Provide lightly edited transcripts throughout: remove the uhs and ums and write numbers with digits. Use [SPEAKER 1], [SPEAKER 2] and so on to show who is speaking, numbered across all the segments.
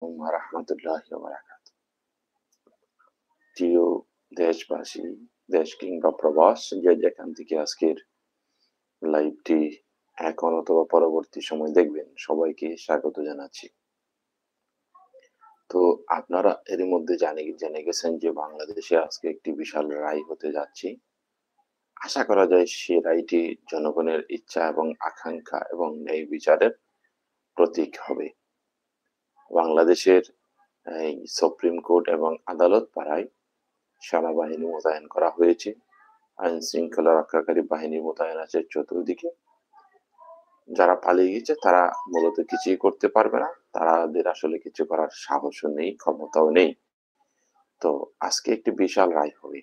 [SPEAKER 1] আলাইকুম ওয়া রাহমাতুল্লাহি ওয়া বারাকাতুহু। প্রিয় দেশবাসী, দেশ কিংবা প্রবাস যে যেখান থেকে আজকের লাইভটি এখন অথবা পরবর্তী সময় দেখবেন, সবাইকে স্বাগত জানাচ্ছি। তো আপনারা এরই মধ্যে জেনে গেছেন যে বাংলাদেশে আজকে একটি বিশাল রায় হতে যাচ্ছে। আশা করা যায় সে রায়টি জনগণের ইচ্ছা এবং আকাঙ্ক্ষা এবং ন্যায় বিচারের প্রতীক হবে। বাংলাদেশের এই সুপ্রিম কোর্ট এবং আদালত পাড়ায় সেনাবাহিনী মোতায়েন করা হয়েছে। আইন শৃঙ্খলা রক্ষাকারী বাহিনী মোতায়েন আছে চতুর্দিকে। যারা পালিয়ে গেছে তারা মূলত কিছুই করতে পারবে না। তাদের আসলে কিছু করার সাহসও নেই, ক্ষমতাও নেই। তো আজকে একটি বিশাল রায় হবে।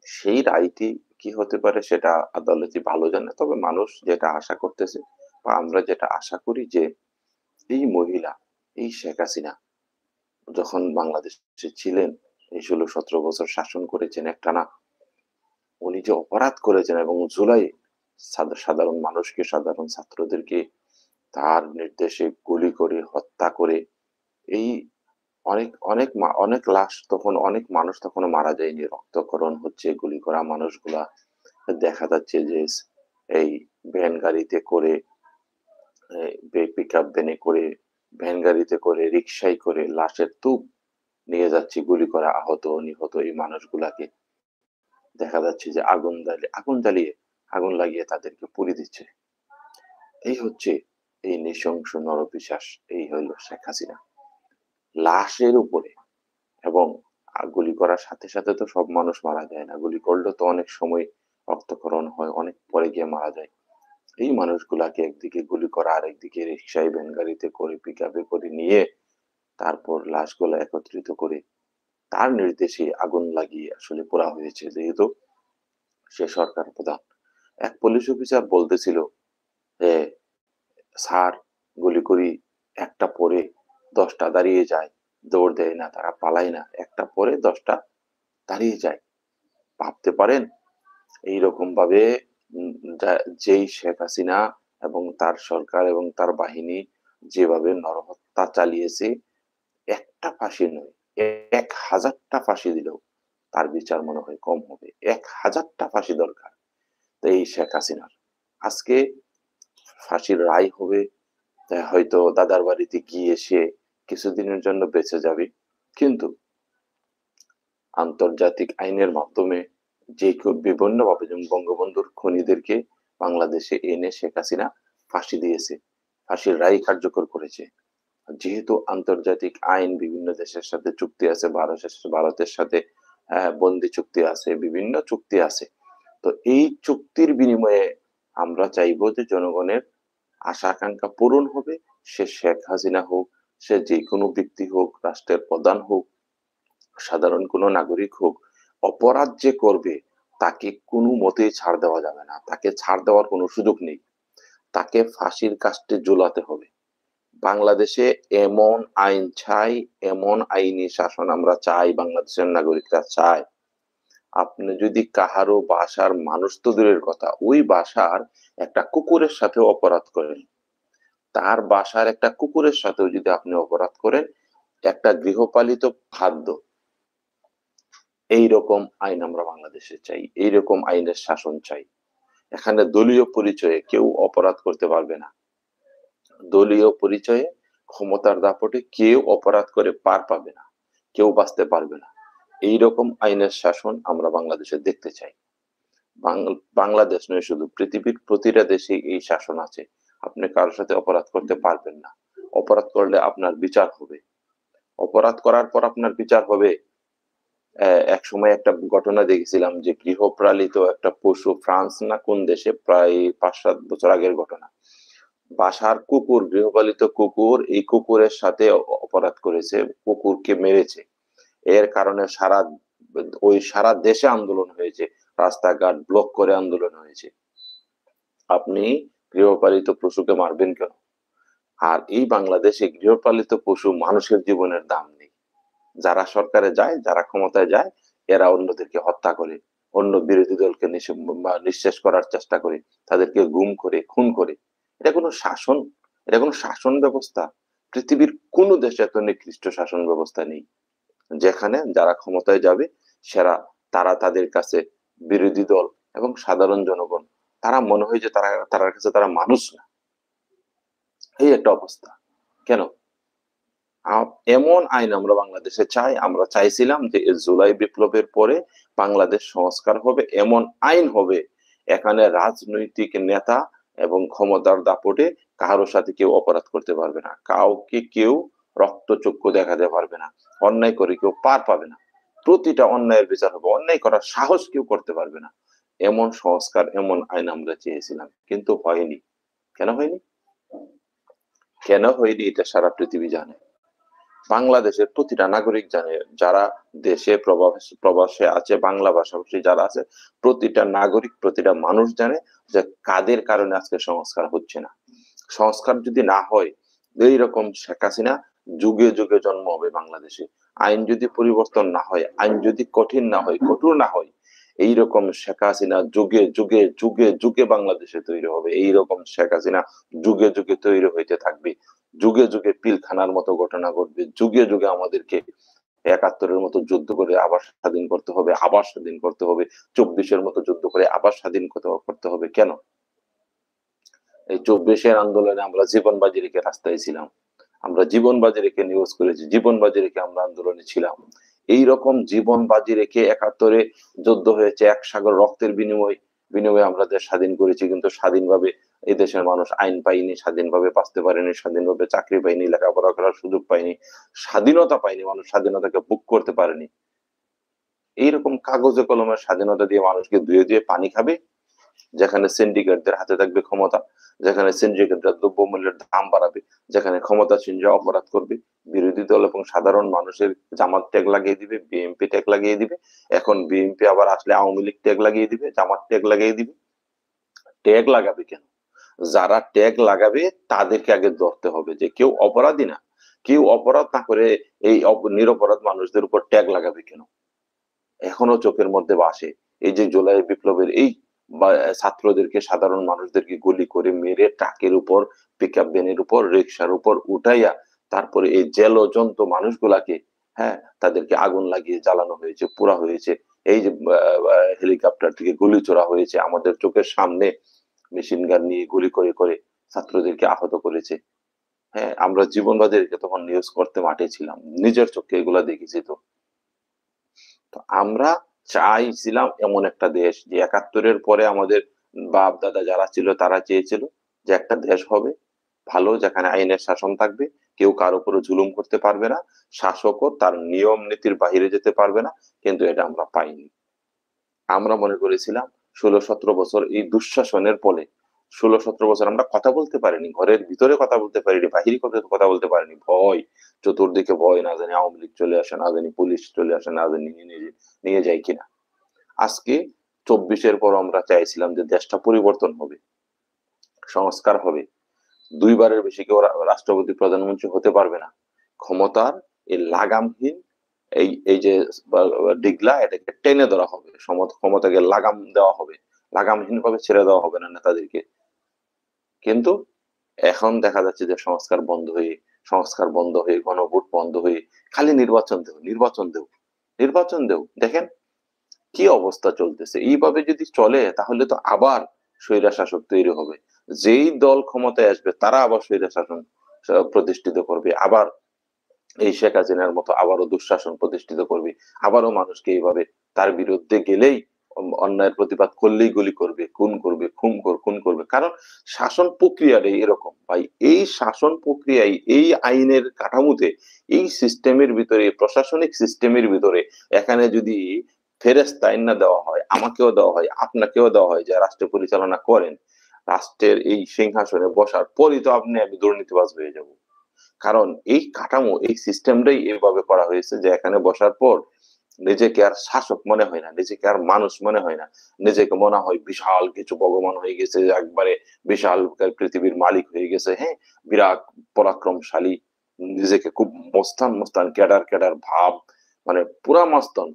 [SPEAKER 1] সেই রায়টি কি হতে পারে সেটা আদালতই ভালো জানে। তবে মানুষ যেটা আশা করতেছে বা আমরা যেটা আশা করি যে এই মহিলা, এই শেখ হাসিনা যখন বাংলাদেশে ছিলেন, এই ১৬-১৭ বছর শাসন করেছেন একটানা। উনি যে অপরাধ করেছেন এবং জুলাই সাধারণ মানুষকে, সাধারণ ছাত্রদেরকে তার নির্দেশে গুলি করে হত্যা করে, এই অনেক লাশ তখন, অনেক মানুষ তখনো মারা যায়নি। রক্তক্ষরণ হচ্ছে, গুলি করা মানুষগুলা দেখা যাচ্ছে যে এই ভ্যান গাড়িতে করে, পিকআপ ভ্যানে করে, ভ্যান গাড়িতে করে, রিক্সায় করে লাশের তুপ নিয়ে যাচ্ছে গুলি করা আহত, নিহত এই মানুষগুলাকে। দেখা যাচ্ছে যে আগুন জ্বালিয়ে, আগুন লাগিয়ে তাদেরকে পুড়িয়ে দিচ্ছে। এই হচ্ছে এই নৃশংস নরপিশাচ, এই হইল শেখ হাসিনা। লাশের উপরে এবং গুলি করার সাথে, সাথে তো সব মানুষ মারা যায় না। গুলি করলেও তো অনেক সময় রক্তক্ষরণ হয়, অনেক পরে গিয়ে মারা যায়। এই মানুষগুলাকে একদিকে গুলি করা, আরেকদিকে রিক্সায়, ভ্যান গাড়িতে করে, পিকআপে করে নিয়ে তারপর লাশগুলা একত্রিত করে তার নির্দেশে আগুন লাগিয়ে আসলে পোড়া হয়েছে। যেহেতু সে সরকার প্রধান। এক পুলিশ অফিসার বলতেছিল যে, "স্যার, গুলি করি, একটা পড়ে ১০ টা দাঁড়িয়ে যায়। দৌড় দেয় না, তারা পালায় না। একটা পড়ে ১০ টা দাঁড়িয়ে যায়।" ভাবতে পারেন? এইরকমভাবে উম যা যেই শেখ হাসিনা এবং তার সরকার এবং তার বাহিনী যেভাবে নরহত্যা চালিয়েছে, একটা ফাঁসি নয়, ১,০০০ টা ফাঁসি দিলেও তার বিচার মনে হয় কম হবে। ১,০০০ টা ফাঁসি দরকার। তো এই শেখ হাসিনার। আজকে ফাঁসির রায় হবে। হয়তো দাদার বাড়িতে গিয়ে সে কিছুদিনের জন্য বেঁচে যাবে। কিন্তু আন্তর্জাতিক আইনের মাধ্যমে যে কেউ বিভিন্নভাবে, যেমন বঙ্গবন্ধুর খুনীদেরকে বাংলাদেশে এনে শেখ হাসিনা ফাঁসি দিয়েছে। ফাঁসির রায় কার্যকর করেছে। যেহেতু আন্তর্জাতিক আইন বিভিন্ন দেশের সাথে চুক্তি আছে, ভারতের সাথে বন্দি চুক্তি আছে, বিভিন্ন চুক্তি আছে। তো এই চুক্তির বিনিময়ে আমরা চাইবো যে জনগণের আশা-আকাঙ্ক্ষা পূরণ হবে। সে শেখ হাসিনা হোক, সে যেকোনো ব্যক্তি হোক, রাষ্ট্রের প্রধান হোক, সাধারণ কোনো নাগরিক হোক, অপরাধ যে করবে তাকে কোনো মতেই ছাড় দেওয়া যাবে না। তাকে ছাড় দেওয়ার কোনো সুযোগ নেই। তাকে ফাঁসির কাস্টে ঝুলাতে হবে। বাংলাদেশে এমন আইন চাই, এমন আইনি শাসন আমরা চাই, বাংলাদেশের নাগরিকরা চায়। আপনি যদি কাহারো বাসার, মানুষ তো দূরের কথা, ওই বাসার একটা কুকুরের সাথেও অপরাধ করেন, তার বাসার একটা কুকুরের সাথেও যদি আপনি অপরাধ করেন, একটা গৃহপালিত খাদ্য, এইরকম আইন আমরা বাংলাদেশে চাই। এইরকম আইনের শাসন চাই। এখানে দলীয় পরিচয়ে কেউ অপরাধ করতে পারবে না। দলীয় পরিচয়ে, ক্ষমতার দাপটে কেউ অপরাধ করে পার পাবে না। কেউ বাঁচতে পারবে না। এইরকম আইনের শাসন আমরা বাংলাদেশে দেখতে চাই। বাংলাদেশ নয়, শুধু পৃথিবীর প্রতিটা দেশেই এই শাসন আছে। আপনি কারো সাথে অপরাধ করতে পারবেন না। অপরাধ করলে আপনার বিচার হবে। অপরাধ করার পর আপনার বিচার হবে। একসময় একটা ঘটনা দেখেছিলাম যে গৃহপালিত একটা পশু, ফ্রান্স না কোন দেশে, প্রায় ৫-৭ বছর আগের ঘটনা। বাসার কুকুর, গৃহপালিত কুকুর, এই কুকুরের সাথে অপরাধ করেছে, কুকুরকে মেরেছে। এর কারণে সারা দেশে আন্দোলন হয়েছে। রাস্তাঘাট ব্লক করে আন্দোলন হয়েছে। আপনি গৃহপালিত পশুকে মারবেন কেন? আর এই বাংলাদেশে গৃহপালিত পশু মানুষের জীবনের দাম নেই। যারা সরকারে যায়, যারা ক্ষমতায় যায়, এরা অন্যদেরকে হত্যা করে, অন্য বিরোধী দলকে নিঃশেষ করার চেষ্টা করে, তাদেরকে গুম করে, খুন করে। এটা কোনো শাসন? এটা কোনো শাসন ব্যবস্থা? পৃথিবীর কোন দেশে এত নিকৃষ্ট শাসন ব্যবস্থা নেই, যেখানে যারা ক্ষমতায় যাবে সেরা, তারা তাদের কাছে বিরোধী দল এবং সাধারণ জনগণ, তারা মনে হয় যে তার কাছে তারা মানুষ না। এই একটা অবস্থা। কেন? এমন আইন আমরা বাংলাদেশে চাই, আমরা চাইছিলাম যে এই জুলাই বিপ্লবের পরে বাংলাদেশ সংস্কার হবে, এমন আইন হবে এখানে রাজনৈতিক নেতা এবং ক্ষমতার দাপটে কারো সাথে কেউ অপরাধ করতে পারবে না, কাউকে কেউ রক্তচক্ষু দেখাতে পারবে না, অন্যায় করে কেউ পার পাবে না, প্রতিটা অন্যায়ের বিচার হবে, অন্যায় করার সাহস কেউ করতে পারবে না। এমন সংস্কার, এমন আইন আমরা চেয়েছিলাম, কিন্তু হয়নি। কেন হয়নি? কেন হয়নি এটা সারা পৃথিবী জানে, বাংলাদেশের প্রতিটা নাগরিক জানে, যারা দেশে প্রবাসে আছে, বাংলা ভাষাভাষী যারা আছে, প্রতিটা নাগরিক, প্রতিটা মানুষ জানে যে কাদের কারণে আজকে সংস্কার হচ্ছে না। সংস্কার যদি না হয়, এইরকম শেখ হাসিনা যুগে যুগে জন্ম হবে বাংলাদেশে। আইন যদি পরিবর্তন না হয়, আইন যদি কঠিন না হয়, কঠোর না হয়, এইরকম শেখ হাসিনা যুগে যুগে যুগে যুগে বাংলাদেশে তৈরি হবে। এইরকম শেখ হাসিনা যুগে যুগে তৈরি হইতে থাকবে, যুগে যুগে পিলখানার মতো ঘটনা ঘটবে, যুগে যুগে আমাদেরকে ৭১-এর মতো যুদ্ধ করে আবার স্বাধীন করতে হবে, আবার স্বাধীন করতে হবে, ২৪-এর মতো যুদ্ধ করে আবার স্বাধীন করতে হবে। কেন? এই ২৪-এর আন্দোলনে আমরা জীবন বাজি রেখে রাস্তায় ছিলাম, আমরা জীবন বাজি রেখে নিউজ করেছি, জীবন বাজি রেখে আমরা আন্দোলনে ছিলাম। এইরকম জীবন বাজি রেখে ৭১-এ যুদ্ধ হয়েছে, এক সাগর রক্তের বিনিময়ে আমরা দেশ স্বাধীন করেছি, কিন্তু স্বাধীনভাবে এই দেশের মানুষ আইন পায়নি, স্বাধীনভাবে বাঁচতে পারেনি, স্বাধীনভাবে চাকরি পায়নি, লেখাপড়া করার সুযোগ পায়নি, স্বাধীনতা পায়নি, মানুষ স্বাধীনতাকে ভোগ করতে পারেনি। এইরকম কাগজে কলমের স্বাধীনতা দিয়ে মানুষকে ধুয়ে দিয়ে পানি খাবে, যেখানে সিন্ডিকেটদের হাতে থাকবে ক্ষমতা, যেখানে সিন্ডিকেটরা দ্রব্যমূল্যের দাম বাড়াবে, যেখানে ক্ষমতাসীনরা অপরাধ করবে, বিরোধী দল এবং সাধারণ মানুষের জামাত ট্যাগ লাগিয়ে দিবে, বিএনপি ট্যাগ লাগিয়ে দিবে, এখন বিএনপি আবার আসলে আওয়ামী লীগ ট্যাগ লাগিয়ে দিবে, জামাত ট্যাগ লাগিয়ে দিবে। ট্যাগ লাগাবে কেন? যারা ট্যাগ লাগাবে তাদেরকে আগে ধরতে হবে, যে কেউ অপরাধী না, কেউ অপরাধ না করে এই নিরপরাধ মানুষদের উপর ট্যাগ লাগাবে কেন? এখনো চোখের মধ্যে ভাসে এই যে জুলাই বিপ্লবের এই ছাত্রদেরকে, সাধারণ মানুষদেরকে গুলি করে মেরে ট্রাকের উপর, পিকআপ ভ্যানের উপর, রিক্সার উপর উঠাইয়া তারপরে এই জেলজন্ত মানুষগুলাকে, হ্যাঁ, তাদেরকে আগুন লাগিয়ে জ্বালানো হয়েছে, পোড়া হয়েছে। এই যে হেলিকপ্টার থেকে গুলি ছোড়া হয়েছে, আমাদের চোখের সামনে মেশিন গান নিয়ে গুলি করে করে ছাত্রদেরকে আহত করেছে। হ্যাঁ, আমরা জীবন বাজারকে তখন নিউজ করতে মাঠে ছিলাম, নিজের চোখে এগুলা দেখেছি। তো আমরা চাইছিলাম এমন একটা দেশ, যে ৭১-এর পরে আমাদের বাপ দাদা যারা ছিল তারা চেয়েছিল যে একটা দেশ হবে ভালো, যেখানে আইনের শাসন থাকবে, কেউ কার উপরে জুলুম করতে পারবে না, শাসকও তার নিয়ম নীতির বাহিরে যেতে পারবে না। কিন্তু এটা আমরা পাইনি। আমরা মনে করেছিলাম ১৬-১৭ বছর এই দুঃশাসনের ফলে, ১৬-১৭ বছর আমরা কথা বলতে পারিনি, ঘরের ভিতরে কথা বলতে পারিনি, বাহিরে কথা বলতে পারিনি, ভয়, চতুর্দিকে ভয়, না জানি আওয়ামী লীগ চলে আসে, না জানি পুলিশ চলে আসে, না জানি নিয়ে যায় কিনা। আজকে ২৪-এর পর আমরা চাইছিলাম যে দেশটা পরিবর্তন হবে, সংস্কার হবে, ২ বারের বেশি কেউ রাষ্ট্রপতি প্রধানমন্ত্রী হতে পারবে না। ক্ষমতার এই লাগামহীন এই যে ডিগলা, এটাকে টেনে ধরা হবে, ক্ষমতাকে লাগাম দেওয়া হবে, লাগামহীন ভাবে ছেড়ে দেওয়া হবে না নেতাদেরকে। কিন্তু এখন দেখা যাচ্ছে যে সংস্কার বন্ধ হয়ে, গণভোট বন্ধ হয়ে, খালি নির্বাচন দেও। দেখেন কি অবস্থা চলতেছে। এইভাবে যদি চলে তাহলে তো আবার স্বৈরা শাসক তৈরি হবে। যেই দল ক্ষমতায় আসবে তারা আবার স্বৈরা শাসন প্রতিষ্ঠিত করবে, আবার এই শেখ হাসিনার মতো আবারও দুঃশাসন প্রতিষ্ঠিত করবে, আবারও মানুষকে এইভাবে তার বিরুদ্ধে গেলেই, অন্যায়ের প্রতিবাদ করলেই গুলি করবে, খুন করবে। কারণ শাসন প্রক্রিয়াটাই এরকম ভাই। এই শাসন প্রক্রিয়ায়, এই আইনের কাঠামোতে, এই সিস্টেমের ভিতরে, প্রশাসনিক সিস্টেমের ভিতরে এখানে যদি ফেরেশতা আইন না দেওয়া হয়, আমাকেও দেওয়া হয়, আপনাকেও দেওয়া হয়, যে রাষ্ট্র পরিচালনা করেন, রাষ্ট্রের এই সিংহাসনে বসার পরই তো আমি দুর্নীতিবাজ হয়ে যাব। কারণ এই কাঠামো, এই সিস্টেমটাই এভাবে করা হয়েছে যে এখানে বসার পর নিজেকে আর শাসক মনে হয় না, নিজেকে আর মানুষ মনে হয় না, নিজেকে মনে হয় বিশাল কিছু ভগবান হয়ে গেছে, একবারে বিশাল পৃথিবীর মালিক হয়ে গেছে। হ্যাঁ, বিরাট পরাক্রমশালী, নিজেকে খুব মস্তান ক্যাডার ভাব, মানে পুরা মস্তান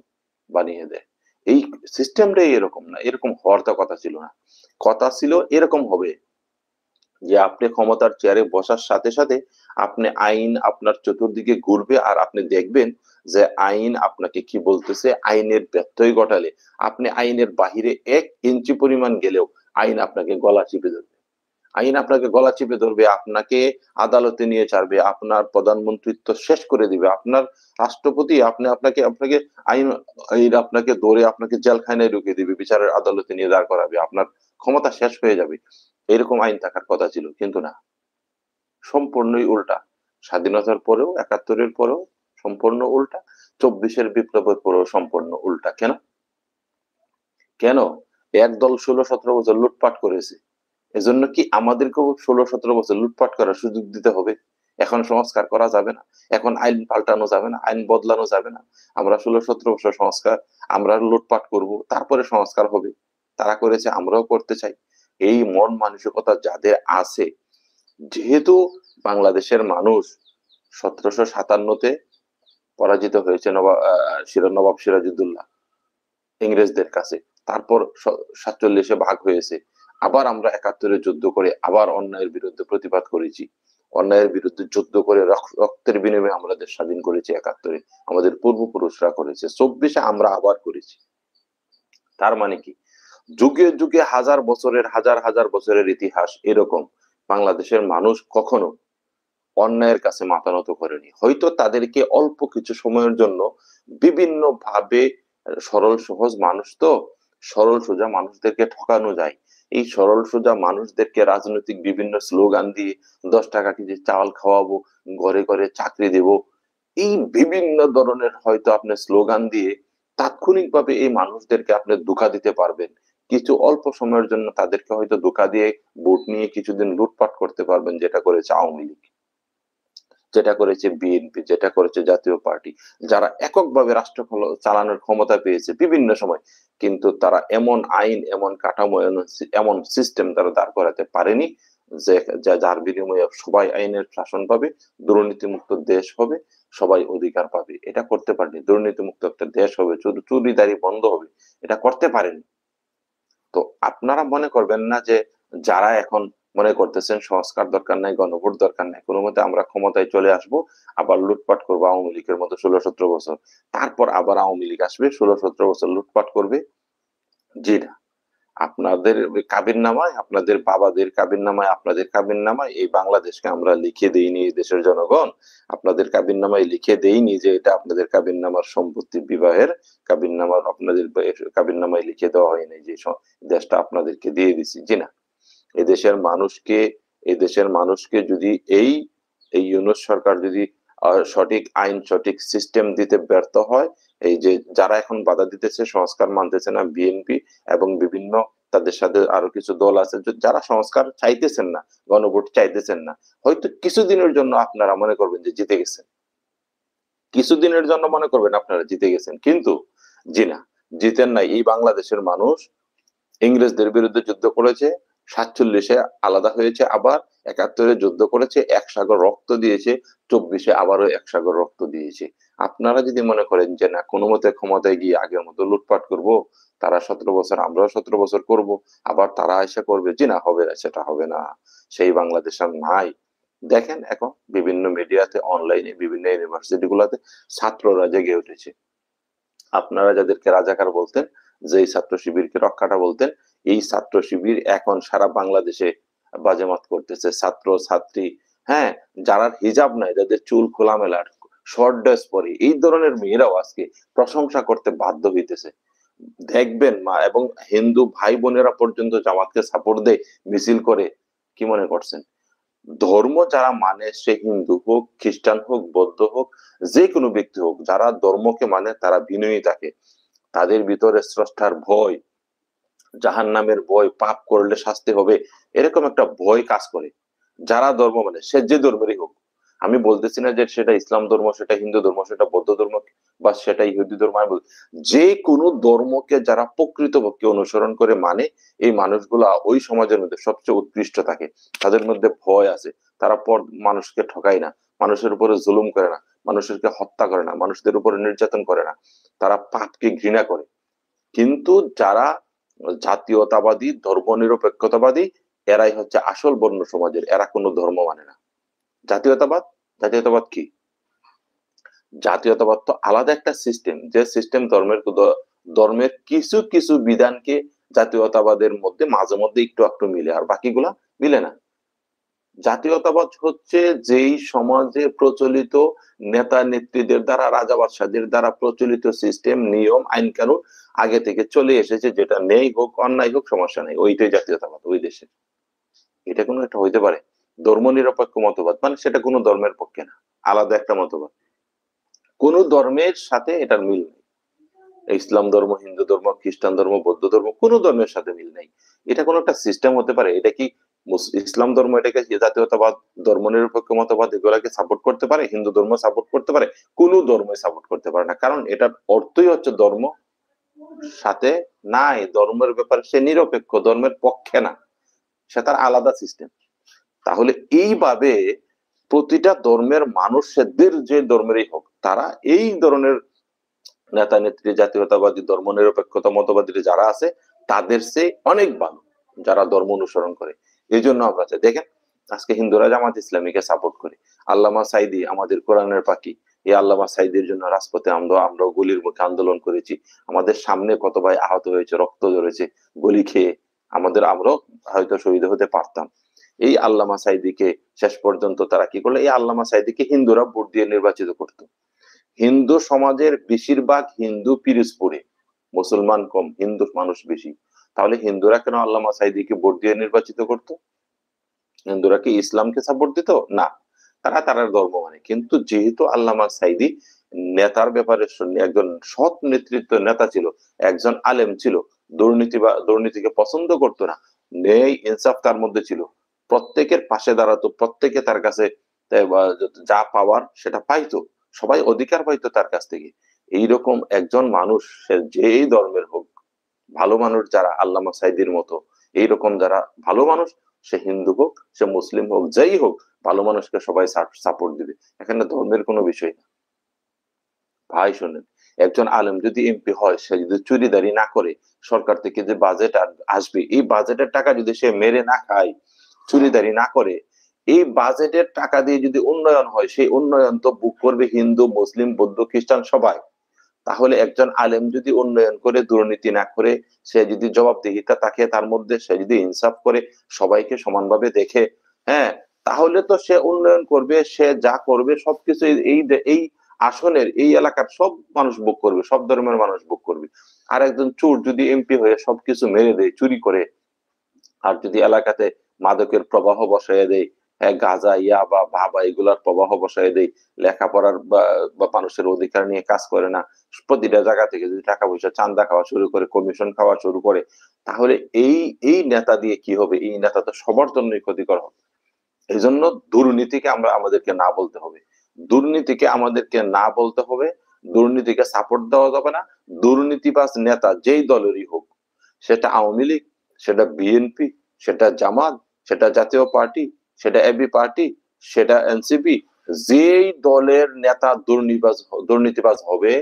[SPEAKER 1] বানিয়ে দেয়। এই সিস্টেমটাই এরকম না, এরকম হওয়ার তো কথা ছিল না। কথা ছিল এরকম হবে যে আপনি ক্ষমতার চেয়ারে বসার সাথে সাথে আপনি আইন আপনার চতুর্দিকে ঘুরবে আর আপনি দেখবেন যে আইন আপনাকে কি বলতেছে। আইনের ব্যত্যয় ঘটালে আপনি আইনের বাহিরে 1 ইঞ্চি পরিমাণ গেলেও আইন আপনাকে গলা চিপে ধরবে। আইন আপনাকে গলা চিপে ধরবে, আপনাকে আদালতে নিয়ে ছাড়বে, আপনার প্রধানমন্ত্রিত্ব শেষ করে দিবে, আপনার রাষ্ট্রপতি আপনাকে আপনাকে আইন আইন আপনাকে ধরে আপনাকে জেলখানায় ঢুকিয়ে দিবে, বিচারের আদালতে নিয়ে দাঁড় করাবে, আপনার ক্ষমতা শেষ হয়ে যাবে। এরকম আইন থাকার কথা ছিল, কিন্তু না, সম্পূর্ণই উল্টা। স্বাধীনতার পরেও, ৭১-এর পরেও সম্পূর্ণ উল্টা, ২৪-এর বিপ্লবের পরেও সম্পূর্ণ উল্টা। কেন? কেন? একদল ১৬-১৭ বছর লুটপাট করেছে। এজন্য কি আমাদেরকেও ১৬-১৭ বছর লুটপাট করার সুযোগ দিতে হবে? এখন সংস্কার করা যাবে না? এখন আইন পাল্টানো যাবে না? আইন বদলানো যাবে না? আমরা ১৬-১৭ বছর সংস্কার, আমরা লুটপাট করব, তারপরে সংস্কার হবে। তারা করেছে, আমরাও করতে চাই। এই মন মানসিকতা যাদের আছে, যেহেতু বাংলাদেশের মানুষ ১৭৫৭-তে পরাজিত হয়েছে নবাব সিরাজউদ্দৌলা ইংরেজদের কাছে। তারপর ৪৭-এ ভাগ হয়েছে। আবার আমরা ৭১-এ যুদ্ধ করে আবার অন্যায়ের বিরুদ্ধে প্রতিবাদ করেছি। অন্যায়ের বিরুদ্ধে যুদ্ধ করে রক্তের বিনিময়ে আমরা দেশ স্বাধীন করেছি ৭১-এ। আমাদের পূর্বপুরুষরা করেছে। ২৪-এ আমরা আবার করেছি। তার মানে কি? যুগে যুগে হাজার হাজার বছরের ইতিহাস এরকম। বাংলাদেশের মানুষ কখনো অন্যায়ের কাছে মাথা নত করেনি। হয়তো তাদেরকে অল্প কিছু সময়ের জন্য বিভিন্নভাবে, সরল সহজ মানুষ তো, সরল সোজা মানুষদেরকে ঠকানো যায়। এই সরল সোজা মানুষদেরকে রাজনৈতিক বিভিন্ন স্লোগান দিয়ে ১০ টাকা কেজি চাল খাওয়াবো, ঘরে ঘরে চাকরি দেব। এই বিভিন্ন ধরনের হয়তো আপনি স্লোগান দিয়ে তাৎক্ষণিকভাবে এই মানুষদেরকে আপনি ধোঁকা দিতে পারবেন। কিছু অল্প সময়ের জন্য তাদেরকে হয়তো ধোঁকা দিয়ে ভোট নিয়ে কিছুদিন লুটপাট করতে পারবেন, যেটা করেছে আওয়ামী লীগ, যেটা করেছে বিএনপি, যেটা করেছে জাতীয় পার্টি, যারা এককভাবে রাষ্ট্র চালানোর ক্ষমতা পেয়েছে বিভিন্ন সময়, কিন্তু তারা এমন আইন, এমন কাঠামো, এমন সিস্টেম তারা দাঁড় করাতে পারেনি যে যার বিনিময়ে সবাই আইনের শাসন পাবে, দুর্নীতিমুক্ত দেশ হবে, সবাই অধিকার পাবে। এটা করতে পারেনি। দুর্নীতিমুক্ত একটা দেশ হবে, চুরিদারি বন্ধ হবে, এটা করতে পারেনি। তো আপনারা মনে করবেন না যে যারা এখন মনে করতেছেন সংস্কার দরকার নাই, গণভোট দরকার নাই, কোনো মতে আমরা ক্ষমতায় চলে আসব, আবার লুটপাট করবো আওয়ামী লীগের মতো ১৬-১৭ বছর, তারপর আবার আওয়ামী লীগ আসবে ১৬-১৭ বছর লুটপাট করবে। জি না। আপনাদের কাবিন নামায়, আপনাদের বাবাদের কাবিন নামায়, আপনাদের কাবিন নামায় এই বাংলাদেশকে আমরা লিখে দেইনি, এই দেশের জনগণ আপনাদের কাবিন নামায় লিখে দেইনি যে এটা আপনাদের কাবিন নামার সম্পত্তি, বিবাহের কাবিন নামার আপনাদের কাবিন নামায় লিখে দেওয়া হয়নি যে দেশটা আপনাদেরকে দিয়ে দিছি। জি না। এদেশের মানুষকে এদেশের মানুষকে যদি এই ইউনূস সরকার যদি সঠিক আইন, সঠিক সিস্টেম দিতে ব্যর্থ হয়, এই যে যারা এখন বাধা দিতেছে, সংস্কার মানতেছে না, বিএনপি এবং বিভিন্ন তাদের সাথে আরো কিছু দল আছে যারা সংস্কার চাইতেছেন না, গণভোট চাইতেছেন না, হয়তো কিছুদিনের জন্য আপনারা মনে করবেন যে জিতে গেছেন, কিছুদিনের জন্য মনে করবেন আপনারা জিতে গেছেন, কিন্তু জি না, জিতেন নাই। এই বাংলাদেশের মানুষ ইংরেজদের বিরুদ্ধে যুদ্ধ করেছে, ৪৭-এ আলাদা হয়েছে, আবার ৭১-এ যুদ্ধ করেছে, ১ সাগর রক্ত দিয়েছে, ২৪-এ আবারও ১ সাগর রক্ত দিয়েছে। আপনারা যদি মনে করেন যে না, কোনো মতে ক্ষমতায় গিয়ে আগের মতো লুটপাট করব, তারা ১৭ বছর, আমরাও ১৭ বছর করব, আবার তারা এসে করবে, জি না, হবে না, সেটা হবে না। সেই বাংলাদেশ আর নাই। দেখেন এখন বিভিন্ন মিডিয়াতে, অনলাইনে, বিভিন্ন ইউনিভার্সিটি গুলাতে ছাত্ররা জেগে উঠেছে। আপনারা যাদেরকে রাজাকার বলতেন, যেই ছাত্র শিবিরকে রক্ষাটা বলতেন, এই ছাত্র শিবির এখন সারা বাংলাদেশে বাজেমাত করতেছে। ছাত্র ছাত্রী, হ্যাঁ, যারা হিজাব নাই, যাদের চুল খোলামেলা, শর্ট ড্রেস পরে, এই ধরনের মেয়েরাও আজকে প্রশংসা করতে বাধ্য হইতেছে। দেখবেন মা এবং হিন্দু ভাই বোনেরা পর্যন্ত জামাতকে সাপোর্ট দেয়, মিছিল করে। কি মনে করছেন? ধর্ম যারা মানে, সে হিন্দু হোক, খ্রিস্টান হোক, বৌদ্ধ হোক, যে কোনো ব্যক্তি হোক, যারা ধর্মকে মানে তারা বিনয়ী থাকে। তাদের ভিতরে স্রষ্টার ভয়, জাহান্নামের ভয়, পাপ করলে শাস্তি হবে, এরকম একটা ভয় কাজ করে। যারা ধর্ম মানে, সে যে ধর্মেরই হোক। আমি বলতেছি না যে সেটা ইসলাম ধর্ম, সেটা হিন্দু ধর্ম, সেটা বৌদ্ধ ধর্ম, বা সেটা ইহুদি ধর্ম। আমি যে কোনো ধর্মকে যারা প্রকৃতপক্ষে অনুসরণ করে মানে, এই মানুষগুলা ওই সমাজের মধ্যে সবচেয়ে উৎকৃষ্ট থাকে। তাদের মধ্যে ভয় আছে। তারা মানুষকে ঠকায় না, মানুষের উপরে জুলুম করে না, মানুষকে হত্যা করে না, মানুষদের উপরে নির্যাতন করে না। তারা পাপকে ঘৃণা করে। কিন্তু যারা জাতীয়তাবাদী, ধর্মনিরপেক্ষতাবাদী, এরাই হচ্ছে আসল বন্য সমাজের। এরা কোনো ধর্ম মানে না। জাতীয়তাবাদ, জাতীয়তাবাদ কি? জাতীয়তাবাদ তো আলাদা একটা সিস্টেম, যে সিস্টেম ধর্মের কিছু কিছু বিধানকে জাতীয়তাবাদের মধ্যে মাঝে মধ্যে একটু একটু মিলে, আর বাকিগুলা মিলে না। জাতীয়তাবাদ হচ্ছে যেই সমাজে প্রচলিত নেতা নেত্রীদের দ্বারা, রাজা বাদশাদের দ্বারা প্রচলিত সিস্টেম, নিয়ম, আইন কানুন আগে থেকে চলে এসেছে, যেটা নেই হোক অন্যায় হোক সমস্যা নেই, ওইটাই জাতীয়তাবাদ ওই দেশে। এটা কোনো একটা হইতে পারে ধর্ম নিরপেক্ষ মতবাদ, মানে সেটা কোনো ধর্মের পক্ষে না, আলাদা একটা মতবাদ, কোন ধর্মের সাথে এটার মিল নেই। ইসলাম ধর্ম, হিন্দু ধর্ম, খ্রিস্টান ধর্ম, বৌদ্ধ ধর্ম, কোন ধর্মের সাথে মিল নেই। এটা কোন একটা সিস্টেম হতে পারে? এটা কি ইসলাম ধর্ম এটাকে জাতীয়তাবাদ, ধর্ম নিরপেক্ষ মতবাদ এগুলাকে সাপোর্ট করতে পারে? হিন্দু ধর্ম সাপোর্ট করতে পারে? কোন ধর্মই সাপোর্ট করতে পারে না, কারণ এটার অর্থই হচ্ছে ধর্ম সাথে নাই, ধর্মের ব্যাপারে সে নিরপেক্ষ, ধর্মের পক্ষে না, সে তার আলাদা সিস্টেম। তাহলে এইভাবে প্রতিটা ধর্মের মানুষদের, যে ধর্মেরই হোক, তারা এই ধরনের নেতা নেত্রী, জাতীয়তাবাদী, ধর্ম নিরপেক্ষতা মতবাদী যারা আছে, তাদের চেয়ে অনেক ভালো যারা ধর্ম অনুসরণ করে। এই জন্য আমরা চাই, দেখেন আজকে হিন্দুরা জামাত ইসলামীকে সাপোর্ট করে, আল্লামা সাইদি আমাদের কোরআনের পাখি, এই আল্লামা সাইদির জন্য রাজপথে আমরাও গলির মুখে আন্দোলন করেছি, আমাদের সামনে কত ভাই আহত হয়েছে, রক্ত ঝরেছে গুলি খেয়ে, আমরাও হয়তো শহীদ হতে পারতাম। এই আল্লামা সাইদিকে শেষ পর্যন্ত তারা কি করলো, এই আল্লামা সাইদিকে হিন্দুরা ভোট দিয়ে নির্বাচিত করতো। হিন্দু সমাজের বেশিরভাগ হিন্দু পিরোজপুরে, মুসলমান কম, হিন্দু মানুষ বেশি। তাহলে হিন্দুরা কেন আল্লামা সাইদিকে ভোট দিয়ে নির্বাচিত করতো? হিন্দুরা কি ইসলামকে সাপোর্ট দিত? না, তারা তার ধর্ম মানে। কিন্তু যেহেতু আল্লামা সাইদি নেতার ব্যাপারে একজন সৎ নেতৃত্ব নেতা ছিল, একজন আলেম ছিল, দুর্নীতি বা দুর্নীতিকে পছন্দ করতো না, ন্যায় ইনসাফ তার মধ্যে ছিল, প্রত্যেকের পাশে দাঁড়াতো, প্রত্যেকে তার কাছে যা পাওয়ার সেটা পাইতো, সবাই অধিকার পাইতো তার কাছ থেকে। এইরকম একজন মানুষ, সে যেই ধর্মের হোক, ভালো মানুষ যারা আল্লামা সাইদির মতো, এইরকম যারা ভালো মানুষ, সে হিন্দু হোক, সে মুসলিম হোক, যাই হোক, ভালো মানুষকে সবাই সাপোর্ট দিবে। এখানে ধর্মের কোনো বিষয় না ভাই। শোনেন, একজন আলেম যদি এমপি হয়, সে যদি চুরিদারি না করে, সরকার থেকে যে বাজেট আসবে, এই বাজেটের টাকা যদি সে মেরে না খায়, চুরিদারি না করে, এই বাজেটের টাকা দিয়ে যদি উন্নয়ন হয়, সেই উন্নয়ন তো বুক করবে হিন্দু, মুসলিম, বৌদ্ধ, খ্রিস্টান সবাই। তাহলে একজন আলেম যদি উন্নয়ন করে, দুর্নীতি না করে, সে যদি জবাবদিহিতা থাকে তার মধ্যে, সে যদি ইনসাফ করে, সবাইকে সমানভাবে দেখে, হ্যাঁ, তাহলে তো সে উন্নয়ন করবে, সে যা করবে সবকিছু এই এই আসনের, এই এলাকার সব মানুষ ভোগ করবে, সব ধর্মের মানুষ ভোগ করবে। আর একজন চোর যদি এমপি হয়ে সবকিছু মেরে দেয়, চুরি করে, আর যদি এলাকাতে মাদকের প্রবাহ বসায় দেয়, হ্যাঁ, গাঁজা, ইয়াবা, ভাবা এগুলার প্রবাহ বসায় দেয়, লেখাপড়ার বা মানুষের অধিকার নিয়ে কাজ করে না, প্রতিটা জায়গা থেকে যদি টাকা পয়সা চান্দা খাওয়া শুরু করে, কমিশন খাওয়া শুরু করে, তাহলে এই এই নেতা দিয়ে কি হবে? এই নেতা তো সবার জন্যই ক্ষতিকর হবে। এই জন্য দুর্নীতিকে আমাদেরকে না বলতে হবে, দুর্নীতিকে আমাদেরকে না বলতে হবে, দুর্নীতিকে সাপোর্ট দেওয়া যাবে না। দুর্নীতিবাজ নেতা যেই দলেরই হোক, সেটা আওয়ামী লীগ, সেটা বিএনপি, সেটা জামাত, সেটা জাতীয় পার্টি, সেটা এবি পার্টি, সেটা এনসিপি, যেই দলের নেতা দুর্নীতিবাজ হবে,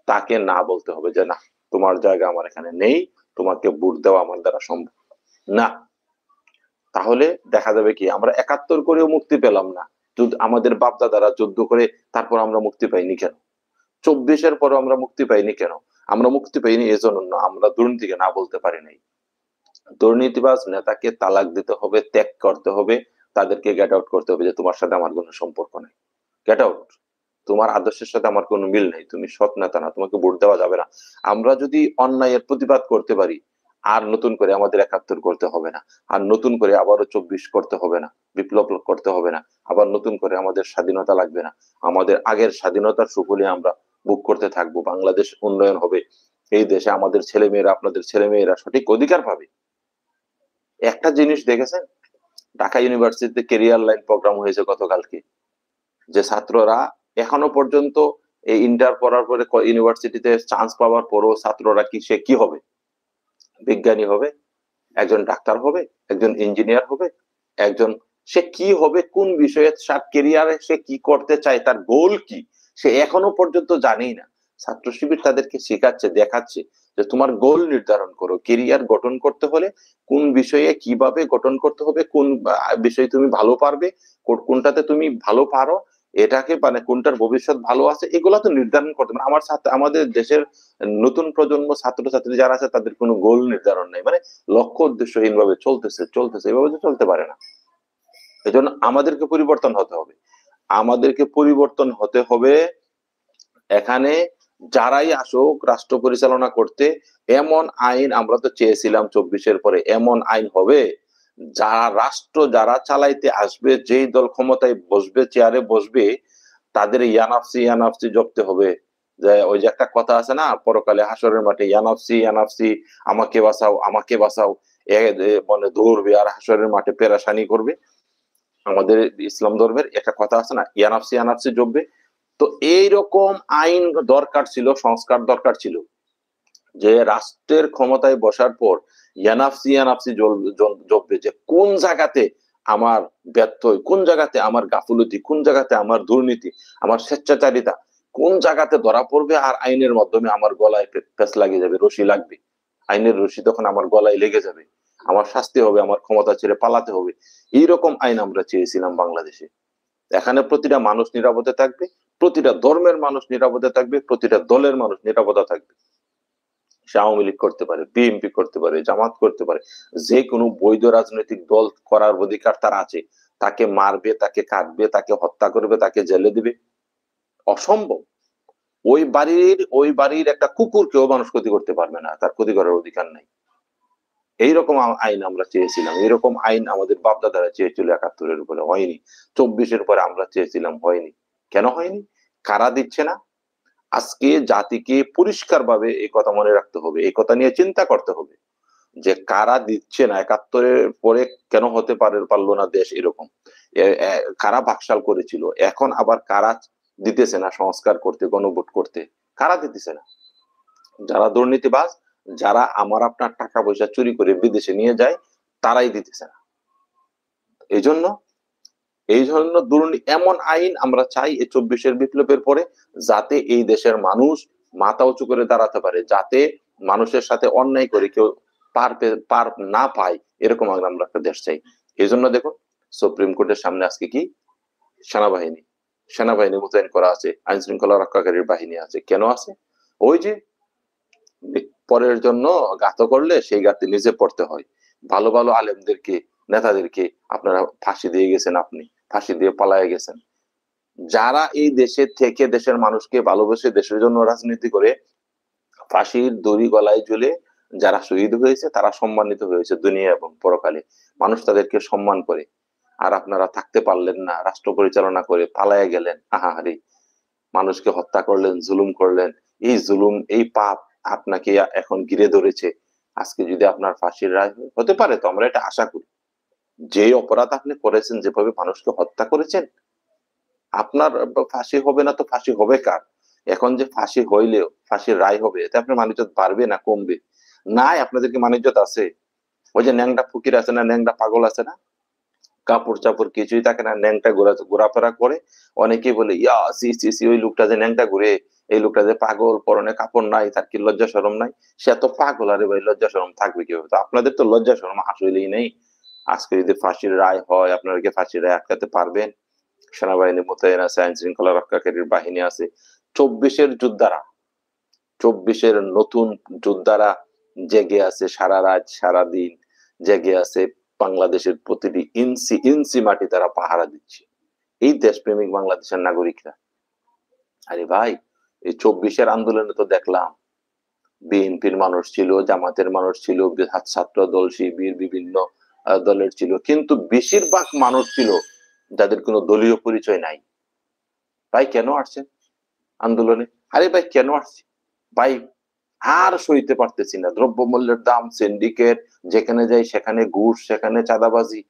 [SPEAKER 1] তাকে না বলতে হবে যে না, তোমার জায়গা আমার এখানে নেই, তোমাকে ভোট দেওয়া আমার দ্বারা সম্ভব না। তাহলে দেখা যাবে কি, আমরা ৭১ করেও মুক্তি পেলাম না, আমাদের বাপ দাদারা যুদ্ধ করে তারপর আমরা মুক্তি পাইনি কেন? ২৪-এর পরও আমরা মুক্তি পাইনি কেন? আমরা মুক্তি পাইনি এজন্য না, আমরা দুর্নীতিকে না বলতে পারি নাই। দুর্নীতিবাজ নেতাকে তালাক দিতে হবে, ত্যাগ করতে হবে, তাদেরকে গেট আউট করতে হবে, যে তোমার সাথে আমার কোনো সম্পর্ক নেই, গেট আউট, তোমার আদর্শের সাথে আমার কোনো মিল নেই, তুমি সৎ নেতা না, তোমাকে ভোট দেওয়া যাবে না। আমরা যদি অন্যায়ের প্রতিবাদ করতে পারি, আর নতুন করে আমাদের ৭১ করতে হবে না, আর নতুন করে আবারও ২৪ করতে হবে না, বিপ্লব করতে হবে না, আবার নতুন করে আমাদের স্বাধীনতা লাগবে না। আমাদের আগের স্বাধীনতার সুফলে আমরা ভোগ করতে থাকবো, বাংলাদেশ উন্নয়ন হবে, এই দেশে আমাদের ছেলেমেয়েরা, আপনাদের ছেলেমেয়েরা সঠিক অধিকার পাবে। একটা জিনিস দেখেছেন, ঢাকা ইউনিভার্সিটিতে ক্যারিয়ার লাইন প্রোগ্রাম হয়েছে গতকালকে, যে ছাত্ররা এখনো পর্যন্ত এই ইন্টার পড়ার পরে ইউনিভার্সিটিতে চান্স পাওয়ার পরও ছাত্ররা কি হবে? বিজ্ঞানী হবে, একজন ডাক্তার হবে, একজন ইঞ্জিনিয়ার হবে, একজন, সে কি হবে, কোন বিষয়ে তার ক্যারিয়ারে সে কি করতে চায়, তার গোল কি, সে এখনো পর্যন্ত জানেই না। ছাত্র শিবির তাদেরকে শেখাচ্ছে, দেখাচ্ছে যে তোমার গোল নির্ধারণ করো, কেরিয়ার গঠন করতে হলে কোন বিষয়ে কিভাবে গঠন করতে হবে, কোন বিষয়ে তুমি ভালো পারবে, কোনটাতে তুমি ভালো পারো, এটাকে মানে কোনটার ভবিষ্যৎ ভালো আছে, এগুলা তো নির্ধারণ করতে হবে। আমার ছাত্র, আমাদের দেশের নতুন প্রজন্ম ছাত্রছাত্রী যারা আছে তাদের কোনো গোল নির্ধারণ নেই, মানে লক্ষ্য উদ্দেশ্যহীন ভাবে চলতেছে চলতেছে, এভাবে তো চলতে পারে না। এজন্য আমাদেরকে পরিবর্তন হতে হবে, আমাদেরকে পরিবর্তন হতে হবে। এখানে যারাই আসুক রাষ্ট্র পরিচালনা করতে, এমন আইন আমরা তো চেয়েছিলাম 24-এর পরে, এমন আইন হবে যারা রাষ্ট্র যারা চালাইতে আসবে, যেই দল ক্ষমতায় বসবে, চেয়ারে বসবে, তাদের ইয়ানাফসি ইয়ানাফসি জপতে হবে। যে ওই যে একটা কথা আছে না, পরকালে হাসরের মাঠে ইয়ানাফসি ইয়ানাফসি, আমাকে বাঁচাও আমাকে বাঁচাও, মানে দৌড়বে আর হাসরের মাঠে পেরেশানি করবে। আমাদের ইসলাম ধর্মের একটা কথা আছে না, ইয়ানাফসি ইয়ানাফসি জপবে। তো এইরকম আইন দরকার ছিল, সংস্কার দরকার ছিল, যে রাষ্ট্রের ক্ষমতায় বসার পর ইয়ানাফসি ইয়ানাফসি জপবে, যে কোন জায়গাতে আমার ব্যর্থ, কোন জায়গাতে আমার গাফুলতি, কোন জায়গাতে আমার দুর্নীতি, আমার স্বেচ্ছাচারিতা কোন জায়গাতে ধরা পড়বে, আর আইনের মাধ্যমে আমার গলায় পেঁচ লাগিয়ে যাবে, রশি লাগবে, আইনের রশি তখন আমার গলায় লেগে যাবে, আমার শাস্তি হবে, আমার ক্ষমতা ছেড়ে পালাতে হবে। এইরকম আইন আমরা চেয়েছিলাম বাংলাদেশে। এখানে প্রতিটা মানুষ নিরাপদে থাকবে, প্রতিটা ধর্মের মানুষ নিরাপদে থাকবে, প্রতিটা দলের মানুষ নিরাপদে থাকবে। সে আওয়ামী লীগ করতে পারে, বিএনপি করতে পারে, জামাত করতে পারে, যে কোনো বৈধ রাজনৈতিক দল করার অধিকার তার আছে। তাকে মারবে, তাকে কাটবে, তাকে হত্যা করবে, তাকে জেলে দিবে, অসম্ভব। ওই বাড়ির একটা কুকুরকেও মানুষ ক্ষতি করতে পারবে না, তার ক্ষতি করার অধিকার নাই। এইরকম আইন আমরা চেয়েছিলাম, এইরকম আইন আমাদের বাপদাদারা চেয়েছিল 71-এর উপরে, হয়নি। 24-এর পরে আমরা চেয়েছিলাম, হয়নি। কেন হয়নি? কারা দিচ্ছে না? আজকে জাতিকে পরিষ্কার ভাবে এই কথা মনে রাখতে হবে, এই কথা নিয়ে চিন্তা করতে হবে যে কারা দিচ্ছে না। 71-এর পরে কেন হতে পারলো না দেশ এরকম, কারা বাকশাল করেছিল, এখন আবার কারা দিতেছে না সংস্কার করতে, গণভোট করতে, কারা দিতেছে না? যারা দুর্নীতিবাজ, যারা আমার আপনার টাকা পয়সা চুরি করে বিদেশে নিয়ে যায়, তারাই দিতেছে না। এই জন্য এমন আইন আমরা চাই এই 24-এর বিপ্লবের পরে, যাতে এই দেশের মানুষ মাথা উঁচু করে দাঁড়াতে পারে, যাতে মানুষের সাথে অন্যায় করে কেউ পার না পায়, এরকম আমরা একটা দেশ চাই। এই জন্য দেখুন, সুপ্রিম কোর্টের সামনে আজকে কি সেনাবাহিনী সেনাবাহিনী মোতায়েন করা আছে, আইন শৃঙ্খলা রক্ষাকারীর বাহিনী আছে। কেন আছে? ওই যে পরের জন্য গাত করলে সেই গাতে নিজে পড়তে হয়। ভালো ভালো আলেমদেরকে, নেতাদেরকে আপনারা ফাঁসি দিয়ে গেছেন, আপনি ফাঁসি দিয়ে পালায়ে গেছেন। যারা এই দেশে থেকে দেশের মানুষকে ভালোবেসে দেশের জন্য রাজনীতি করে ফাঁসির দড়ি গলায় ঝুলে যারা শহীদ হয়েছে, তারা সম্মানিত হয়েছে দুনিয়া এবং পরকালে, মানুষ তাদেরকে সম্মান করে। আর আপনারা থাকতে পারলেন না, রাষ্ট্র পরিচালনা করে পালায়ে গেলেন, আহাহারি, মানুষকে হত্যা করলেন, জুলুম করলেন। এই জুলুম, এই পাপ আপনাকে এখন ঘিরে ধরেছে। আজকে যদি আপনার ফাঁসির রায় হতে পারে, তো আমরা এটা আশা করি, যে অপরাধ আপনি করেছেন, যেভাবে মানুষকে হত্যা করেছেন, আপনার ফাঁসি হবে না তো ফাঁসি হবে কার? এখন যে ফাঁসি হইলেও ফাঁসির রায় হবে, এতে আপনার মানিজ্যত বাড়বে না কমবে? নাই, আপনাদেরকে মানিজ্যত আছে। ওই যে ন্যাংটা ফকির আছে না, ন্যাংটা পাগল আছে না, কাপড় চাপড় কিছুই থাকে না, ন্যাংটা ঘোরাফেরা করে। অনেকেই বলে ইয়া সি সি সি, ওই লোকটা যে ন্যাংটা ঘুরে, এই লোকটা যে পাগল, পরনে কাপড় নাই, তার কি লজ্জা শরম নাই? সে এত পাগল, আরে ভাই লজ্জা শরম থাকবে কিভাবে? তো আপনাদের তো লজ্জা শরম আসলেই নেই। আজকে যদি ফাঁসির রায় হয়, আপনারা কি ফাঁসির রায় আটকাতে পারবেন? সেনাবাহিনী মোতায়েন আছে, আইন শৃঙ্খলা রক্ষাকারীর বাহিনী আছে। 24-এর যোদ্ধারা, 24-এর নতুন যোদ্ধারা জেগে আছে সারা রাত সারা দিন, জেগে আছে। বাংলাদেশের প্রতিটি ইঞ্চি ইঞ্চি মাটি তারা পাহারা দিচ্ছে, এই দেশপ্রেমিক বাংলাদেশের নাগরিকরা। আরে ভাই, এই 24-এর আন্দোলনে তো দেখলাম বিএনপির মানুষ ছিল, জামাতের মানুষ ছিল, ছাত্র দল, শিবির, বিভিন্ন দলের ছিল, কিন্তু বেশিরভাগ মানুষ ছিল যাদের কোনো দলীয় পরিচয় নাই। ভাই কেন আসছেন আন্দোলনে? আরে ভাই কেন আসছে ভাই? আর সইতে পারতেছি না, দ্রব্যমূল্যের দাম, সিন্ডিকেট, যেখানে যাই সেখানে ঘুষ, সেখানে চাঁদাবাজি,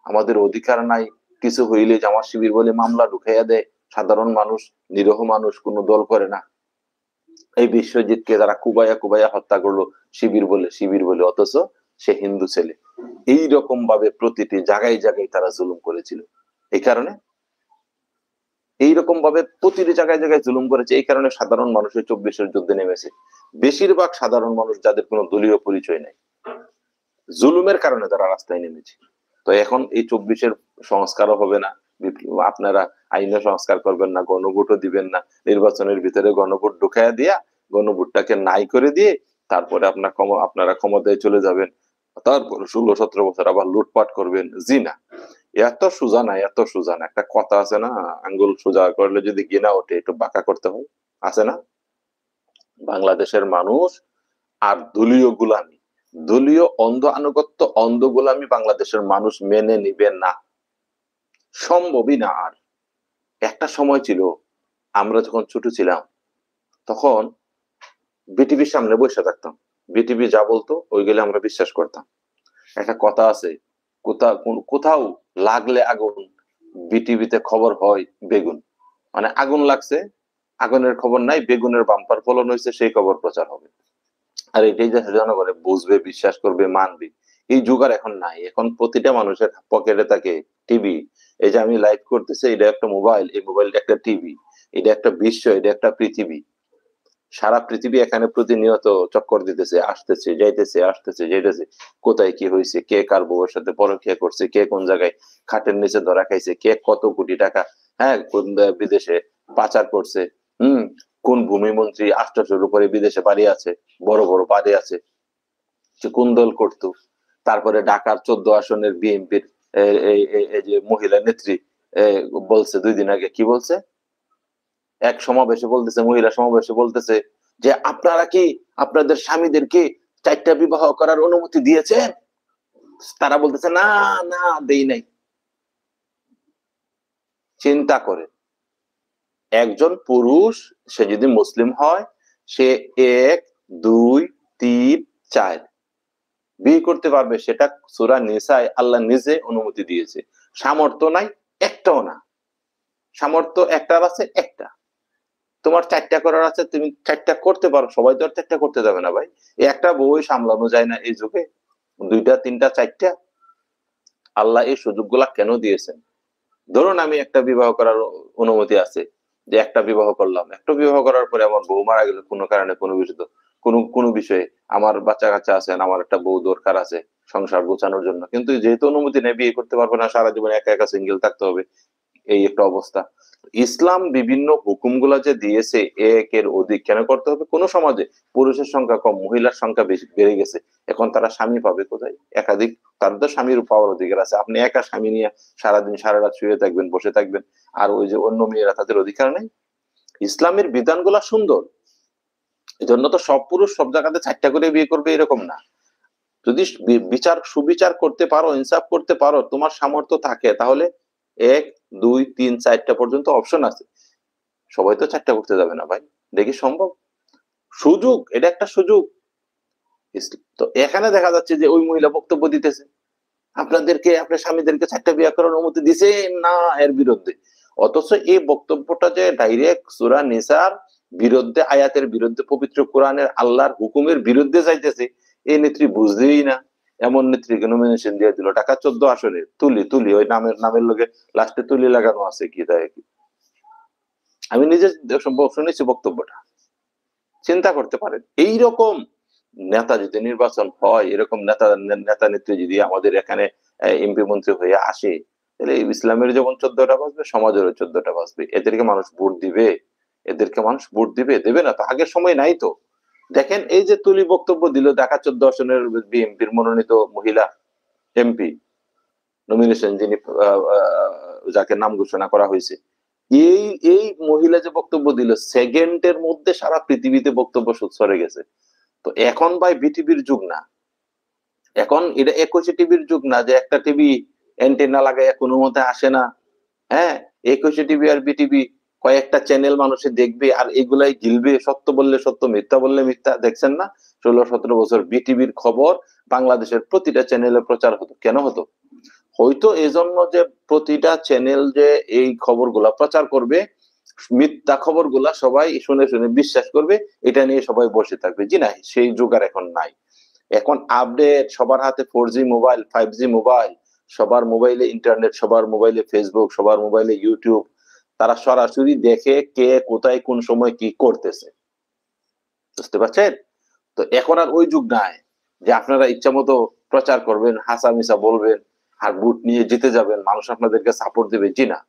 [SPEAKER 1] আমাদের অধিকার নাই। কিছু হইলে জামাত শিবির বলে মামলা ঢুকাইয়া দেয়। সাধারণ মানুষ, নিরীহ মানুষ কোনো দল করে না। এই বিশ্বজিৎকে তারা কুবাইয়া কুবাইয়া হত্যা করলো, শিবির বলে, অথচ সে হিন্দু ছেলে। এই রকম ভাবে প্রতিটি জায়গায় জায়গায় তারা জুলুম করেছিল। এই কারণে এইরকম ভাবে প্রতিটি জায়গায় জায়গায় জুলুম করেছে। এই কারণে সাধারণ মানুষের 24-এর যুদ্ধে নেমেছে। বেশিরভাগ সাধারণ মানুষ যাদের কোনো দলীয় পরিচয় নাই, জুলুমের কারণে তারা রাস্তায় নেমেছে। তো এখন এই 24-এর সংস্কারও হবে না, আপনারা আইনে সংস্কার করবেন না, গণভোটও দিবেন না, নির্বাচনের ভিতরে গণভোট ঢুকাইয়া দিয়া গণভোটটাকে নাই করে দিয়ে তারপরে আপনারা ক্ষমতায় চলে যাবেন, তারপর 16-17 বছর আবার লুটপাট করবেন। জি না, এত সোজা না, এত সোজা না। একটা কথা আছে না, আঙ্গুল সোজা করলে যদি গিনা ওঠে একটু বাঁকা করতে হয়, আছে না? বাংলাদেশের মানুষ আর দলীয় গোলামি, দলীয় অন্ধ আনুগত্য, অন্ধ গোলামি বাংলাদেশের মানুষ মেনে নিবে না, সম্ভবই না। আর একটা সময় ছিল, আমরা যখন ছোট ছিলাম তখন বিটিভির সামনে বসে থাকতাম, বিটিভি যা বলতো ওইগুলো আমরা বিশ্বাস করতাম। একটা কথা আছে, কোথাও লাগলে আগুন, বিটিভিতে খবর হয় বেগুন। মানে আগুন লাগছে, আগুনের খবর নাই, বেগুনের বাম্পার ফলন হয়েছে, সেই খবর প্রচার হবে। আর এটাই যে জনগণে বুঝবে, বিশ্বাস করবে, মানবে, এই যুগ আর এখন নাই। এখন প্রতিটা মানুষের পকেটে থাকে টিভি। এই যে আমি লাইভ করতেছি, এটা একটা মোবাইল, এই মোবাইলটা একটা টিভি, এটা একটা বিশ্ব, এটা একটা পৃথিবী। সারা পৃথিবী এখানে প্রতিনিয়ত চক্কর দিতেছে, আসতেছে যাইতেছে, আসতেছে যাইতেছে। কোথায় কি হয়েছে, কে কার বউয়ের সাথে পরকীয়া করছে, কে কোন জায়গায় খাটের নিচে ধরা খাইছে, কে কত কোটি টাকা, হ্যাঁ, কোন বিদেশে পাচার করছে, কোন ভূমিমন্ত্রী 800-র উপরে বিদেশে বাড়ি আছে, বড় বড় বাড়ি আছে, সে কোন দল করতো। তারপরে ঢাকার 14 আসনের বিএনপির এই যে মহিলা নেত্রী বলছে 2 দিন আগে, কি বলছে, এক সমাবেশে বলতেছে, মহিলা সমাবেশে বলতেছে যে আপনারা কি আপনাদের স্বামীদেরকে 4টা বিবাহ করার অনুমতি দিয়েছেন? তারা বলতেছে না, না দেই নাই। চিন্তা করে, একজন পুরুষ সে যদি মুসলিম হয়, সে 1, 2, 3, 4 বিয়ে করতে পারবে। সেটা সূরা নিসায় আল্লাহ নিজে অনুমতি দিয়েছে। সামর্থ্য নাই, একটাও না। সামর্থ্য একটার আছে, একটা। তোমার 4টা করার আছে, তুমি 4টা করতে পারো, সবাই তো আর 4টা করতে যাবে না ভাই। একটা বউই সামলানো যায় না এই যুগে, 2টা 3টা 4টা। আল্লাহ এই সুযোগগুলা কেন দিয়েছেন? ধরুন আমি একটা বিবাহ করার অনুমতি আছে, যে একটা বিবাহ করলাম, একটা বিবাহ করার পরে আমার বউ মারা গেল কোনো কারণে, কোনো বিষয়ে, আমার বাচ্চা কাচ্চা আছেন, আমার একটা বউ দরকার আছে সংসার গোছানোর জন্য, কিন্তু যেহেতু অনুমতি নেই, বিয়ে করতে পারবো না, সারা জীবন একা একা সিঙ্গেল থাকতে হবে, এই একটা অবস্থা। ইসলাম বিভিন্ন হুকুমগুলা যে দিয়েছে, একের অধিক কেন করতে হবে? কোন সমাজে পুরুষের সংখ্যা কম, মহিলার সংখ্যা বেশি বেড়ে গেছে, এখন তারা স্বামী পাবে কোথায়? একাধিক, তাদের তো স্বামীর পাওয়ার অধিকার আছে। আপনি একা স্বামী নিয়ে সারাদিন সারা রাত শুয়ে থাকবেন, বসে থাকবেন, আর ওই যে অন্য মেয়েরা, তাদের অধিকার নেই? ইসলামের বিধানগুলা সুন্দর, এই জন্য তো সব পুরুষ সব জায়গাতে 4টা করে বিয়ে করবে এরকম না। যদি সুবিচার করতে পারো, ইনসাফ করতে পারো, তোমার সামর্থ্য থাকে, তাহলে 1, 2, 3, 4টা পর্যন্ত অপশন আছে। সবাই তো 4টা করতে যাবে না ভাই, দেখি সম্ভব? সুযোগ, এটা একটা সুযোগ। তো এখানে দেখা যাচ্ছে যে ওই মহিলা বক্তব্য দিতেছে, আপনার স্বামীদেরকে 4টা বিয়ে করার অনুমতি দিছে না, এর বিরুদ্ধে। অথচ এই বক্তব্যটা যে ডাইরেক্ট সূরা নিসার বিরুদ্ধে, আয়াতের বিরুদ্ধে, পবিত্র কোরআনের আল্লাহর হুকুমের বিরুদ্ধে যাইতেছে, এই নেত্রী বুঝতেই না। এমন নেত্রীকে নমিনেশন দিয়ে দিল ঢাকা 14 আসনে, তুলি ওই নামের লোকে লাস্টে তুলি লাগানো আছে, কি তাই কি? আমি নিজে শুনেছি বক্তব্যটা, চিন্তা করতে পারেন। এইরকম নেতা যদি নির্বাচন হয়, এরকম নেতা নেত্রী যদি আমাদের এখানে এমপি মন্ত্রী হয়ে আসে, তাহলে ইসলামের যেমন 14টা বাজবে, সমাজেরও 14টা বাজবে। এদেরকে মানুষ ভোট দিবে? এদেরকে মানুষ ভোট দিবে? দেবে না তো, আগের সময় নাই তো। দেখেন এই যে তুলি বক্তব্য দিল ঢাকা 14 আসনের বিএনপির মনোনীত মহিলা এমপি, নমিনেশন যিনি, যাকে নাম ঘোষণা করা হয়েছে, এই এই মহিলা যে বক্তব্য দিল, সেকেন্ডের মধ্যে সারা পৃথিবীতে বক্তব্য সরে গেছে। তো এখন ভাই বিটিভির যুগ না, এখন এটা 21 টিভির যুগ না, যে একটা টিভি অ্যান্টেনা লাগায় কোনো মতে আসে না। হ্যাঁ, 21 টিভি আর বিটিভি কয়েকটা চ্যানেল মানুষে দেখবে, আর এগুলাই গিলবে, সত্য বললে সত্য, মিথ্যা বললে মিথ্যা। দেখছেন না, 16-17 বছর বিটিভির খবর বাংলাদেশের প্রতিটা চ্যানেলে প্রচার হতো। কেন হতো? হয়তো এজন্য যে প্রতিটা চ্যানেল যে এই খবরগুলা প্রচার করবে, মিথ্যা খবরগুলা সবাই শুনে শুনে বিশ্বাস করবে, এটা নিয়ে সবাই বসে থাকবে। জি না, সেই যুগ আর এখন নাই। এখন আপডেট, সবার হাতে 4G মোবাইল, 5G মোবাইল, সবার মোবাইলে ইন্টারনেট, সবার মোবাইলে ফেসবুক, সবার মোবাইলে ইউটিউব, তারা সরাসরি দেখে কে কোথায় কোন সময় কি করতেছে। বুঝতে পারছেন? তো এখন আর ওই যুগ নাই যে আপনারা ইচ্ছা মতো প্রচার করবেন, হাসা-মিশা বলবেন, আর ভোট নিয়ে জিতে যাবেন, মানুষ আপনাদেরকে সাপোর্ট দেবে। জি না।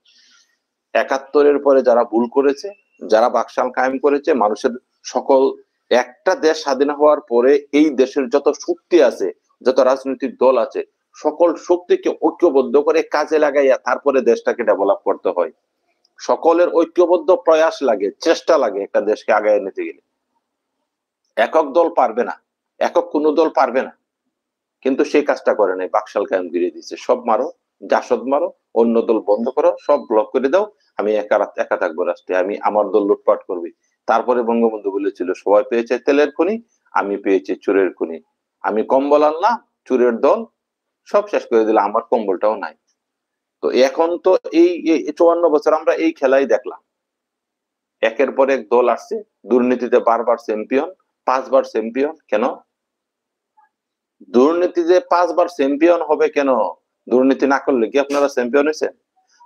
[SPEAKER 1] ৭১ এর পরে যারা ভুল করেছে, যারা বাকশাল কায়েম করেছে, মানুষের সকল একটা দেশ স্বাধীন হওয়ার পরে এই দেশের যত শক্তি আছে, যত রাজনৈতিক দল আছে, সকল শক্তিকে ঐক্যবদ্ধ করে কাজে লাগাইয়া তারপরে দেশটাকে ডেভেলপ করতে হয়। সকলের ঐক্যবদ্ধ প্রয়াস লাগে, চেষ্টা লাগে একটা দেশকে আগায় নিতে গেলে। একক দল পারবে না, একক কোনো দল পারবে না। কিন্তু সেই কাজটা করে নাই, বাকশাল কায়েমগিরি দিচ্ছে। সব মারো, জাসদ মারো, অন্য দল বন্ধ করো, সব ব্লক করে দাও, আমি একা থাকবো রাষ্ট্রে, আমি আমার দল লুটপাট করবি। তারপরে বঙ্গবন্ধু বলেছিল, সবাই পেয়েছে তেলের খনি, আমি পেয়েছি চোরের খনি। আমি কম্বল আনলাম, চোরের দল সব শেষ করে দিলাম, আমার কম্বলটাও নাই। তো এখন তো এই ৫৪ বছর আমরা এই খেলাই দেখলাম। একের পর এক দল আসছে, দুর্নীতিতে বারবার চ্যাম্পিয়ন, ৫ বার চ্যাম্পিয়ন। কেন? দুর্নীতিতে ৫ বার চ্যাম্পিয়ন হবে কেন? দুর্নীতি না করলে কি আপনারা চ্যাম্পিয়ন হয়েছেন?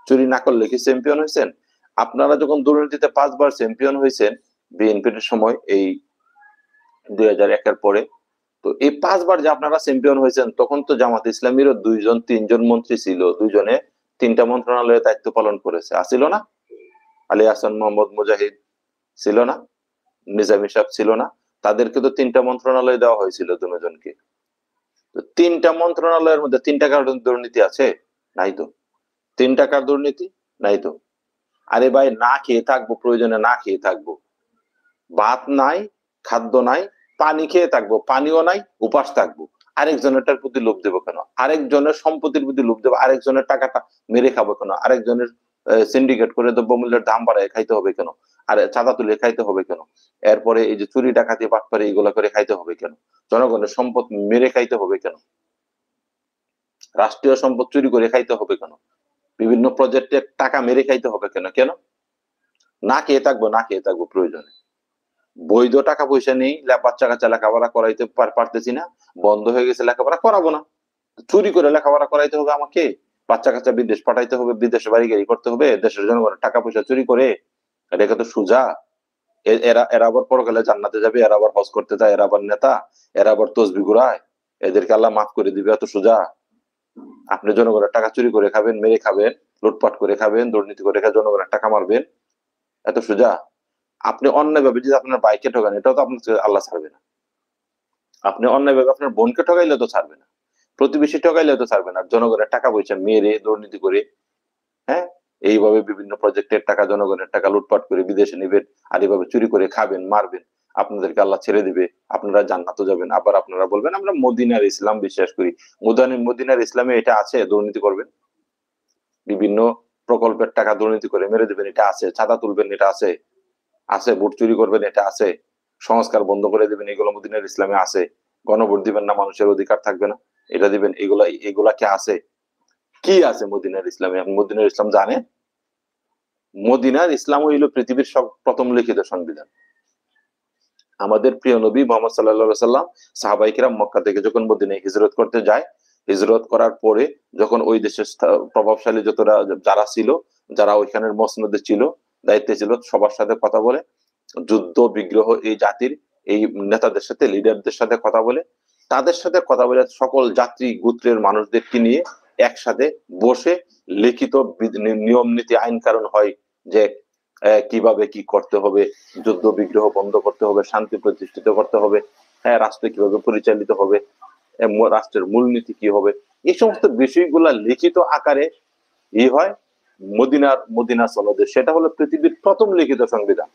[SPEAKER 1] চুরি না করলে কি চ্যাম্পিয়ন হয়েছেন? আপনারা যখন দুর্নীতিতে ৫ বার চ্যাম্পিয়ন হয়েছেন বিএনপির সময়, এই ২০০১ এর পরে, তো এই ৫ বার যে আপনারা চ্যাম্পিয়ন হয়েছেন, তখন তো জামাত ইসলামীরও ২-৩ জন মন্ত্রী ছিল, ২ জনে ৩টা মন্ত্রণালয়ে দায়িত্ব পালন করেছে, আছিল না? আলী হাসান মোহাম্মদ মুজাহিদ ছিল না? নিজামী সাহেব ছিল না? তাদেরকে তো ৩টা মন্ত্রণালয় দেওয়া হয়েছিল ২জনকে। তো ৩টা মন্ত্রণালয়ের মধ্যে ৩ টাকার দুর্নীতি আছে? নাই তো। ৩ টাকার দুর্নীতি নাই তো। আরে ভাই, না খেয়ে থাকবো, প্রয়োজনে না খেয়ে থাকবো, ভাত নাই, খাদ্য নাই, পানি খেয়ে থাকবো, পানিও নাই, উপাস থাকবো, আরেকজনেরটার প্রতি লোভ দেবো কেন? আরেকজনের সম্পত্তির প্রতি লোভ দেবো, আরেকজনের টাকাটা মেরে খাবো কেন? আরেকজনের সিন্ডিকেট করে দ্রব্যমূল্যের দাম বাড়ায় খাইতে হবে কেন? আর চাঁদা তুলে খাইতে হবে কেন? এরপরে এই যে চুরি ডাকাতি বাটপারি এগুলা করে খাইতে হবে কেন? জনগণের সম্পদ মেরে খাইতে হবে কেন? রাষ্ট্রীয় সম্পদ চুরি করে খাইতে হবে কেন? বিভিন্ন প্রজেক্টে টাকা মেরে খাইতে হবে কেন? কেন? না খেয়ে থাকবো, না খেয়ে থাকবো প্রয়োজনে। বৈধ টাকা পয়সা নেই, বাচ্চা কাচ্চা লেখাপড়া করাইতে পারতেছি না, বন্ধ হয়ে গেছে, লেখাপড়া করাবো না। চুরি করে লেখাপড়া করাইতে হবে আমাকে, বাচ্চা কাচ্চা বিদেশ পাঠাইতে হবে, বিদেশে বাড়ি গাড়ি করতে হবে, দেশের জনগণের টাকা পয়সা চুরি করে? এটা তো সোজা। এরা এরা আবার পরকালে জান্নাতে যাবে, এরা আবার হজ করতে যায়, এরা আবার নেতা, এরা আবার তসবি ঘুরায়, এদেরকে আল্লাহ মাফ করে দিবে? এত সোজা? আপনি জনগণের টাকা চুরি করে খাবেন, মেরে খাবেন, লুটপাট করে খাবেন, দুর্নীতি করে খাবেন, জনগণের টাকা মারবেন? এত সোজা? আপনি অন্যায়ভাবে যদি আপনার বাইকে ঠকান, এটাও তো আপনার আল্লাহ ছাড়বে না। আপনি অন্যায়ভাবে আপনার বোনকে ঠকাইলে তো ছাড়বে না, প্রতিবেশী ঠকাইলে তো ছাড়বে না। জনগণের টাকা পয়সা মেরে দুর্নীতি করে, হ্যাঁ, এইভাবে বিভিন্ন প্রজেক্টের টাকা, জনগণের টাকা লুটপাট করে বিদেশে নিবেন, আর এইভাবে চুরি করে খাবেন, মারবেন, আপনাদেরকে আল্লাহ ছেড়ে দিবে, আপনারা জান্নাতে যাবেন। আবার আপনারা বলবেন আমরা মদিনার ইসলাম বিশ্বাস করি। মদিনার ইসলামে এটা আছে দুর্নীতি করবেন, বিভিন্ন প্রকল্পের টাকা দুর্নীতি করে মেরে দিবেন, এটা আছে? চাঁদা তুলবেন, এটা আছে? আছে? ভোট চুরি করবেন, এটা আছে? সংস্কার বন্ধ করে দিবেন, এগুলো মদিনার ইসলামে আছে? গণভোট দিবেন না, মানুষের অধিকার থাকবে না, এটা দিবেন, এগুলা কি আছে? কি আছে মদিনার ইসলামে? মদিনার ইসলাম জানে? মদিনার ইসলাম হইল পৃথিবীর প্রথম লিখিত সংবিধান। আমাদের প্রিয় নবী মোহাম্মদ সাল্লাল্লাহু সাল্লাম, সাহাবায়ে কিরাম মক্কা থেকে যখন মদিনায় হিজরত করতে যায়, হিজরত করার পরে যখন ওই দেশের প্রভাবশালী যতটা যারা ছিল, যারা ওইখানের মসনদে ছিল, দায়িত্বে ছিল, সবার সাথে কথা বলে, যুদ্ধ বিগ্রহ এই জাতির এই নেতাদের সাথে, লিডারদের সাথে কথা বলে, তাদের সাথে কথা বলে সকল জাতি গোত্রের মানুষদেরকে নিয়ে একসাথে বসে লিখিত নিয়ম নীতি আইন কানুন হয় যে কিভাবে কি করতে হবে, যুদ্ধ বিগ্রহ বন্ধ করতে হবে, শান্তি প্রতিষ্ঠিত করতে হবে, হ্যাঁ, রাষ্ট্র কিভাবে পরিচালিত হবে, রাষ্ট্রের মূলনীতি কি হবে, এই সমস্ত বিষয়গুলা লিখিত আকারে হয় মদিনা সনদে। সেটা হলো পৃথিবীর প্রথম লিখিত সংবিধান।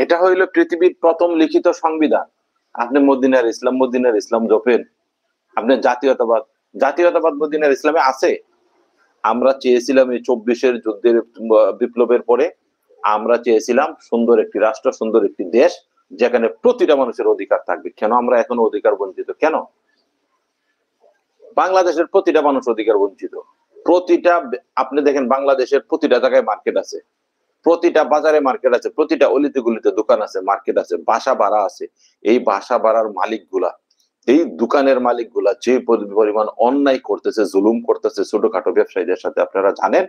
[SPEAKER 1] এটা হইল পৃথিবীর প্রথম লিখিত সংবিধান। আপনি মদিনার ইসলাম জপেন, আপনি জাতীয়তাবাদ মদিনার ইসলামে আছে? আমরা চেয়েছিলাম এই ২৪-এর যুদ্ধের বিপ্লবের পরে আমরা চেয়েছিলাম সুন্দর একটি রাষ্ট্র, সুন্দর একটি দেশ, যেখানে প্রতিটা মানুষের অধিকার থাকবে। কেন আমরা এখনো অধিকার বঞ্চিত? কেন? বাংলাদেশের প্রতিটা মানুষ অধিকার বঞ্চিত। আপনি দেখেন বাংলাদেশের প্রতিটা জায়গায় মার্কেট আছে, প্রতিটা বাজারে মার্কেট আছে, প্রতিটা অলিতে গলিতে দোকান আছে, মার্কেট আছে, বাসা ভাড়া আছে। এই বাসা ভাড়ার মালিকগুলা এই দোকানের মালিকগুলা যে পরিমাণ অন্যায় করতেছে, জুলুম করতেছে ছোটখাটো ব্যবসায়ীদের সাথে, আপনারা জানেন?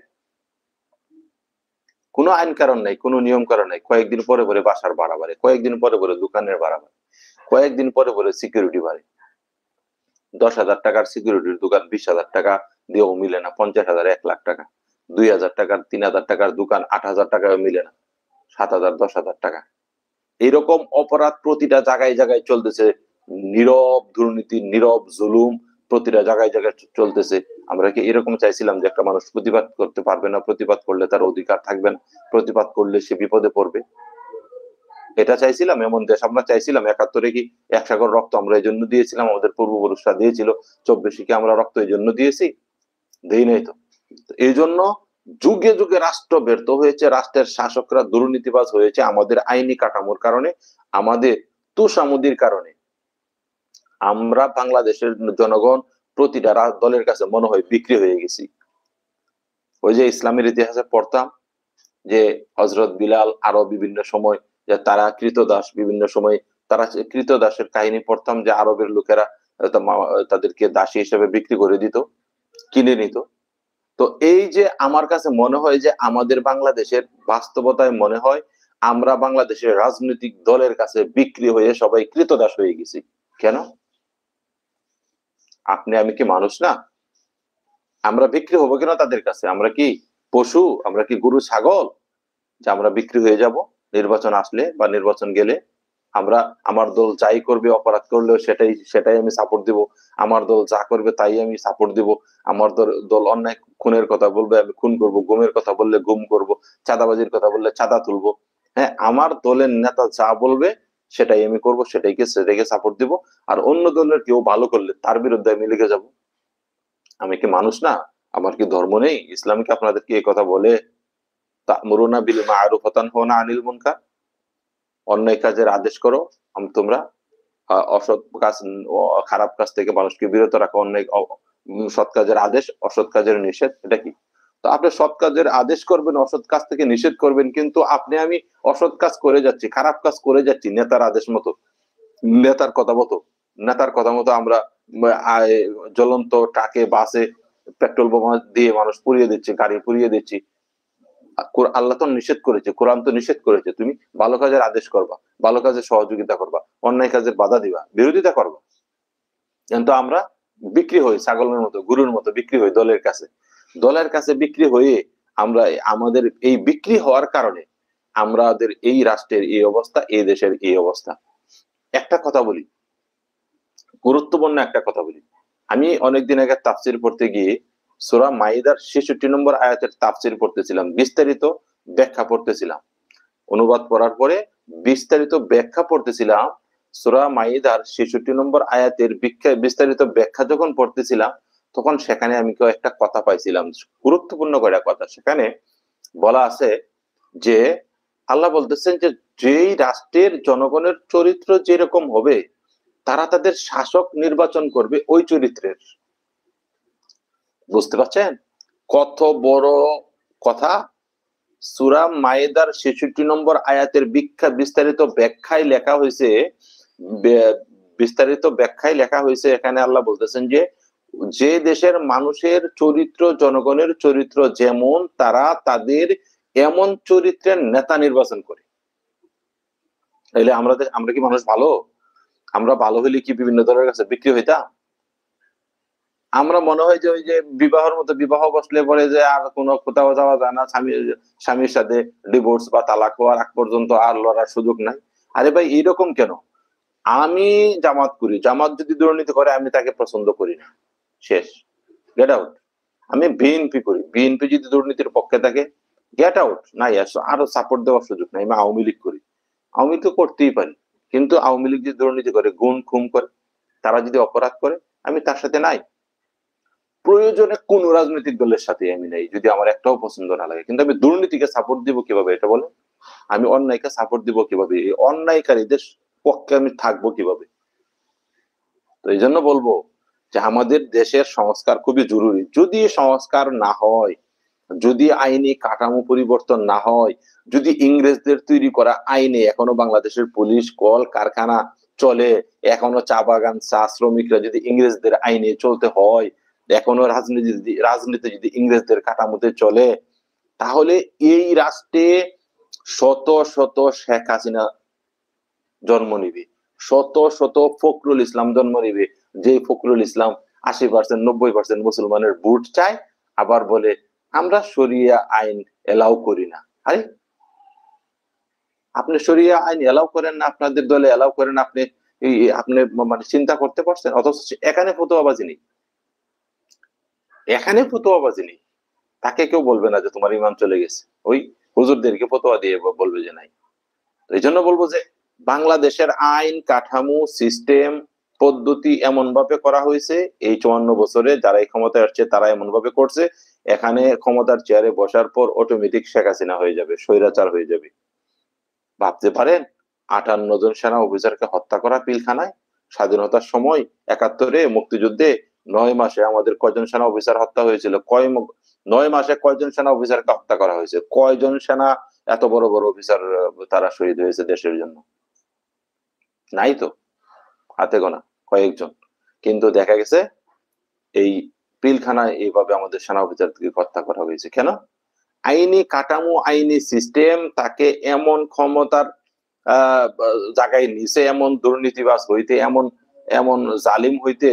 [SPEAKER 1] কোনো আইন কারণ নাই, কোনো নিয়ম কারণ নাই। কয়েকদিন পরে পরে বাসার ভাড়া বাড়ে, কয়েকদিন পরে পরে দোকানের ভাড়া বাড়ে, কয়েকদিন পরে পরে সিকিউরিটি বাড়ে। 10,000 টাকার সিকিউরিটির দোকান 20,000 টাকা দিয়েও মিলে না, 50,000, 1 লাখ টাকা। 2,000 টাকার 3,000 টাকার দোকান 8,000 টাকাও মিলে না, 7,000, 10,000 টাকা। এরকম অপরাধ প্রতিটা জায়গায় জায়গায় চলতেছে। নীরব দুর্নীতি, নীরব জুলুম প্রতিটা জায়গায় জায়গায় চলতেছে। আমরা কি এরকম চাইছিলাম যে একটা মানুষ প্রতিবাদ করতে পারবে না, প্রতিবাদ করলে তার অধিকার থাকবে না, প্রতিবাদ করলে সে বিপদে পড়বে? এটা চাইছিলাম? এমন দেশ আমরা চাইছিলাম? 71-এ কি 1 সাগর রক্ত আমরা এই জন্য দিয়েছিলাম? আমাদের পূর্বপুরুষরা দিয়েছিল। 24-এ কি আমরা রক্ত এই জন্য দিয়েছি? দেই নাই তো। এই জন্য যুগে যুগে রাষ্ট্র ব্যর্থ হয়েছে, রাষ্ট্রের শাসকরা দুর্নীতিবাজ হয়েছে আমাদের আইনি কাঠামোর কারণে, আমাদের তোষামোদির কারণে। আমরা বাংলাদেশের জনগণ প্রতিটা দলের কাছে মনে হয় বিক্রি হয়ে গেছি। ওই যে ইসলামের ইতিহাসে পড়তাম যে হযরত বিলাল, আরো বিভিন্ন সময় যে তারা কৃতদাস, বিভিন্ন সময় তারা কৃতদাসের কাহিনী পড়তাম যে আরবের লোকেরা তাদেরকে দাসী হিসেবে বিক্রি করে দিত, কিনে নিত। তো এই যে আমার কাছে মনে হয় যে আমাদের বাংলাদেশের বাস্তবতায় মনে হয় আমরা বাংলাদেশের রাজনৈতিক দলের কাছে বিক্রি হয়ে সবাই কৃতদাস হয়ে গেছি। কেন? আপনি আমি কি মানুষ না? আমরা বিক্রি হবো কেন তাদের কাছে? আমরা কি পশু? আমরা কি গরু ছাগল যে আমরা বিক্রি হয়ে যাব নির্বাচন আসলে বা নির্বাচন গেলে? আমরা, আমার দল যাই করবে, অপরাধ করলেও সেটাই আমি সাপোর্ট দিব। আমার দল যা করবে তাই আমি সাপোর্ট দিব। আমার দল অন্যায় খুনের কথা বলবে, আমি খুন করব। গুমের কথা বললে গুম করব। চাঁদাবাজির কথা বললে চাঁদা তুলবো। হ্যাঁ, আমার দলের নেতা যা বলবে সেটাই আমি করব, সেটাইকে সাপোর্ট দিব। আর অন্য দলের কেউ ভালো করলে তার বিরুদ্ধে আমি লেগে যাব। আমি কি মানুষ না? আমার কি ধর্ম নেই? ইসলাম কি আপনাদেরকে এই কথা বলে? তা'মুরুনা বিল মা'রুফ ওয়া তানহাউনা আনিল মুনকার? অন্যায় কাজের আদেশ করো তোমরা, অসৎ কাজ, খারাপ কাজ থেকে মানুষকে বিরত রাখো। অন্যায় সৎ কাজের আদেশ, অসৎ কাজের নিষেধ। এটা কি? তো আপনি সৎ কাজের আদেশ করবেন, অসৎ কাজ থেকে নিষেধ করবেন, কিন্তু আপনি আমি অসৎ কাজ করে যাচ্ছি, খারাপ কাজ করে যাচ্ছি নেতার আদেশ মতো, নেতার কথা মতো। নেতার কথা মতো আমরা জ্বলন্ত ট্রাকে, বাসে পেট্রোল বোমা দিয়ে মানুষ পুড়িয়ে দিচ্ছি, গাড়ি পুড়িয়ে দিচ্ছি। আল্লাহ তো নিষেধ করেছে, কোরআন তো নিষেধ করেছে, তুমি ভালো কাজের আদেশ করবা, ভালো কাজের সহযোগিতা করবা, অন্যায় কাজের বাধা দিবা, বিরোধিতা করবা। কিন্তু আমরা বিক্রি হই ছাগলের মতো, গরুর মতো বিক্রি হই দলের কাছে। দলের কাছে বিক্রি হয়ে আমরা, আমাদের এই বিক্রি হওয়ার কারণে আমাদের এই রাষ্ট্রের এই অবস্থা, এই দেশের এই অবস্থা। একটা কথা বলি, গুরুত্বপূর্ণ একটা কথা বলি। আমি অনেকদিন আগে তাফসির পড়তে গিয়ে সূরা মাইদার 66 নম্বর আয়াতের তাফসির পড়তেছিলাম, বিস্তারিত ব্যাখ্যা পড়তেছিলাম। অনুবাদ পড়ার পরে বিস্তারিত ব্যাখ্যা পড়তেছিলাম। সূরা মাইদার 66 নম্বর আয়াতের বিস্তারিত ব্যাখ্যা যখন পড়তেছিলাম, তখন সেখানে আমি একটা কথা পাইছিলাম, গুরুত্বপূর্ণ কয়েকটা কথা। সেখানে বলা আছে যে আল্লাহ বলতেছেন যে যেই রাষ্ট্রের জনগণের চরিত্র যেরকম হবে, তারা তাদের শাসক নির্বাচন করবে ওই চরিত্রের। বুঝতে পারছেন কত বড় কথা? সূরা মাইদার 66 নম্বর আয়াতের বিস্তারিত ব্যাখ্যায় লেখা হয়েছে, এখানে আল্লাহ বলতেছেন যে যে দেশের মানুষের চরিত্র, জনগণের চরিত্র যেমন, তারা তাদের এমন চরিত্রের নেতা নির্বাচন করে। তাইলে আমরা কি মানুষ ভালো? আমরা ভালো হইলে কি বিভিন্ন দলের কাছে বিক্রি হইতাম? আমরা মনে হয় যে ওই যে বিবাহের মতো, বিবাহ বসলে পরে যে আর কোনো কোথাও যাওয়া যায় না, স্বামীর সাথে ডিভোর্স বা তালাক হওয়ার আগ পর্যন্ত আর লড়ার সুযোগ নাই। আরে ভাই, এইরকম কেন? আমি জামাত করি, জামাত যদি দুর্নীতি করে আমি তাকে পছন্দ করি না, শেষ, গেট আউট। আমি বিএনপি করি, বিএনপি যদি দুর্নীতির পক্ষে থাকে, গেট আউট, নাই আরো সাপোর্ট দেওয়ার সুযোগ নাই। আমি আওয়ামী লীগ করি, আওয়ামী লীগ তো করতেই পারি, কিন্তু আওয়ামী লীগ যদি দুর্নীতি করে, গুম খুম করে, তারা যদি অপরাধ করে, আমি তার সাথে নাই। প্রয়োজনে কোন রাজনৈতিক দলের সাথে আমি নাই, যদি আমার একটাও পছন্দ না লাগে। কিন্তু আমি দুর্নীতিকে সাপোর্ট দিব কিভাবে, এটা বলেন? আমি অন্যায়কে সাপোর্ট দিব কিভাবে? এই অন্যায়কারীদের পক্ষে আমি থাকবো কিভাবে? তো এই জন্য বলবো যে আমাদের দেশের সংস্কার খুবই জরুরি। যদি সংস্কার না হয়, যদি আইনি কাঠামো পরিবর্তন না হয়, যদি ইংরেজদের তৈরি করা আইনে এখনো বাংলাদেশের পুলিশ, কল কারখানা চলে, এখনো চা বাগান, চা শ্রমিকরা যদি ইংরেজদের আইনে চলতে হয়, এখনো রাজনীতি যদি ইংরেজদের কাঠামোতে চলে, তাহলে এই রাষ্ট্রে শত শত শেখ হাসিনা জন্ম নিবে, শত শত ফখরুল ইসলাম জন্ম নিবে, যে ফখরুল ইসলাম 80% 90% মুসলমানের ভোট চায়, আবার বলে আমরা শরিয়া আইন এলাও করি না। আরে আপনি শরিয়া আইন এলাও করেন না, আপনাদের দলে এলাও করেন, আপনি আপনি মানে চিন্তা করতে পারছেন? অথচ এখানে ফতোয়াবাজি নেই, এখানে ফতোয়াবাজি নেই। তাকে কেউ বলবে না যে তোমার ইমান চলে গেছে, ওই হুজুরদেরকে ফতোয়া দিয়ে বলবে যে নাই। এই জন্য বলবো যে বাংলাদেশের আইন কাঠামো, সিস্টেম, পদ্ধতি এমন ভাবে করা হয়েছে, এই 54 বছরে যারা এই ক্ষমতায় আসছে তারা এমন ভাবে করছে, এখানে ক্ষমতার চেয়ারে বসার পর অটোমেটিক শেখ হাসিনা হয়ে যাবে, স্বৈরাচার হয়ে যাবে। ভাবতে পারেন 58 জন সেনা অফিসারকে হত্যা করা পিলখানায়, স্বাধীনতার সময় 71-এ মুক্তিযুদ্ধে 9 মাসে আমাদের কয়জন সেনা অফিসার হত্যা হয়েছিল? 9 মাসে কয়জন সেনা অফিসারকে হত্যা করা হয়েছে? কয়জন সেনা এত বড় বড় অফিসার তারা শহীদ হয়েছে দেশের জন্য? নাই তো, হাতে গোনা কয়েকজন। কিন্তু দেখা গেছে এই পিলখানায় এইভাবে আমাদের সেনা অফিসারকে হত্যা করা হয়েছে কেন? আইনি কাঠামো, আইনি সিস্টেম তাকে এমন ক্ষমতার জায়গায় নিচে, এমন দুর্নীতিবাজ হইতে, এমন এমন জালিম হইতে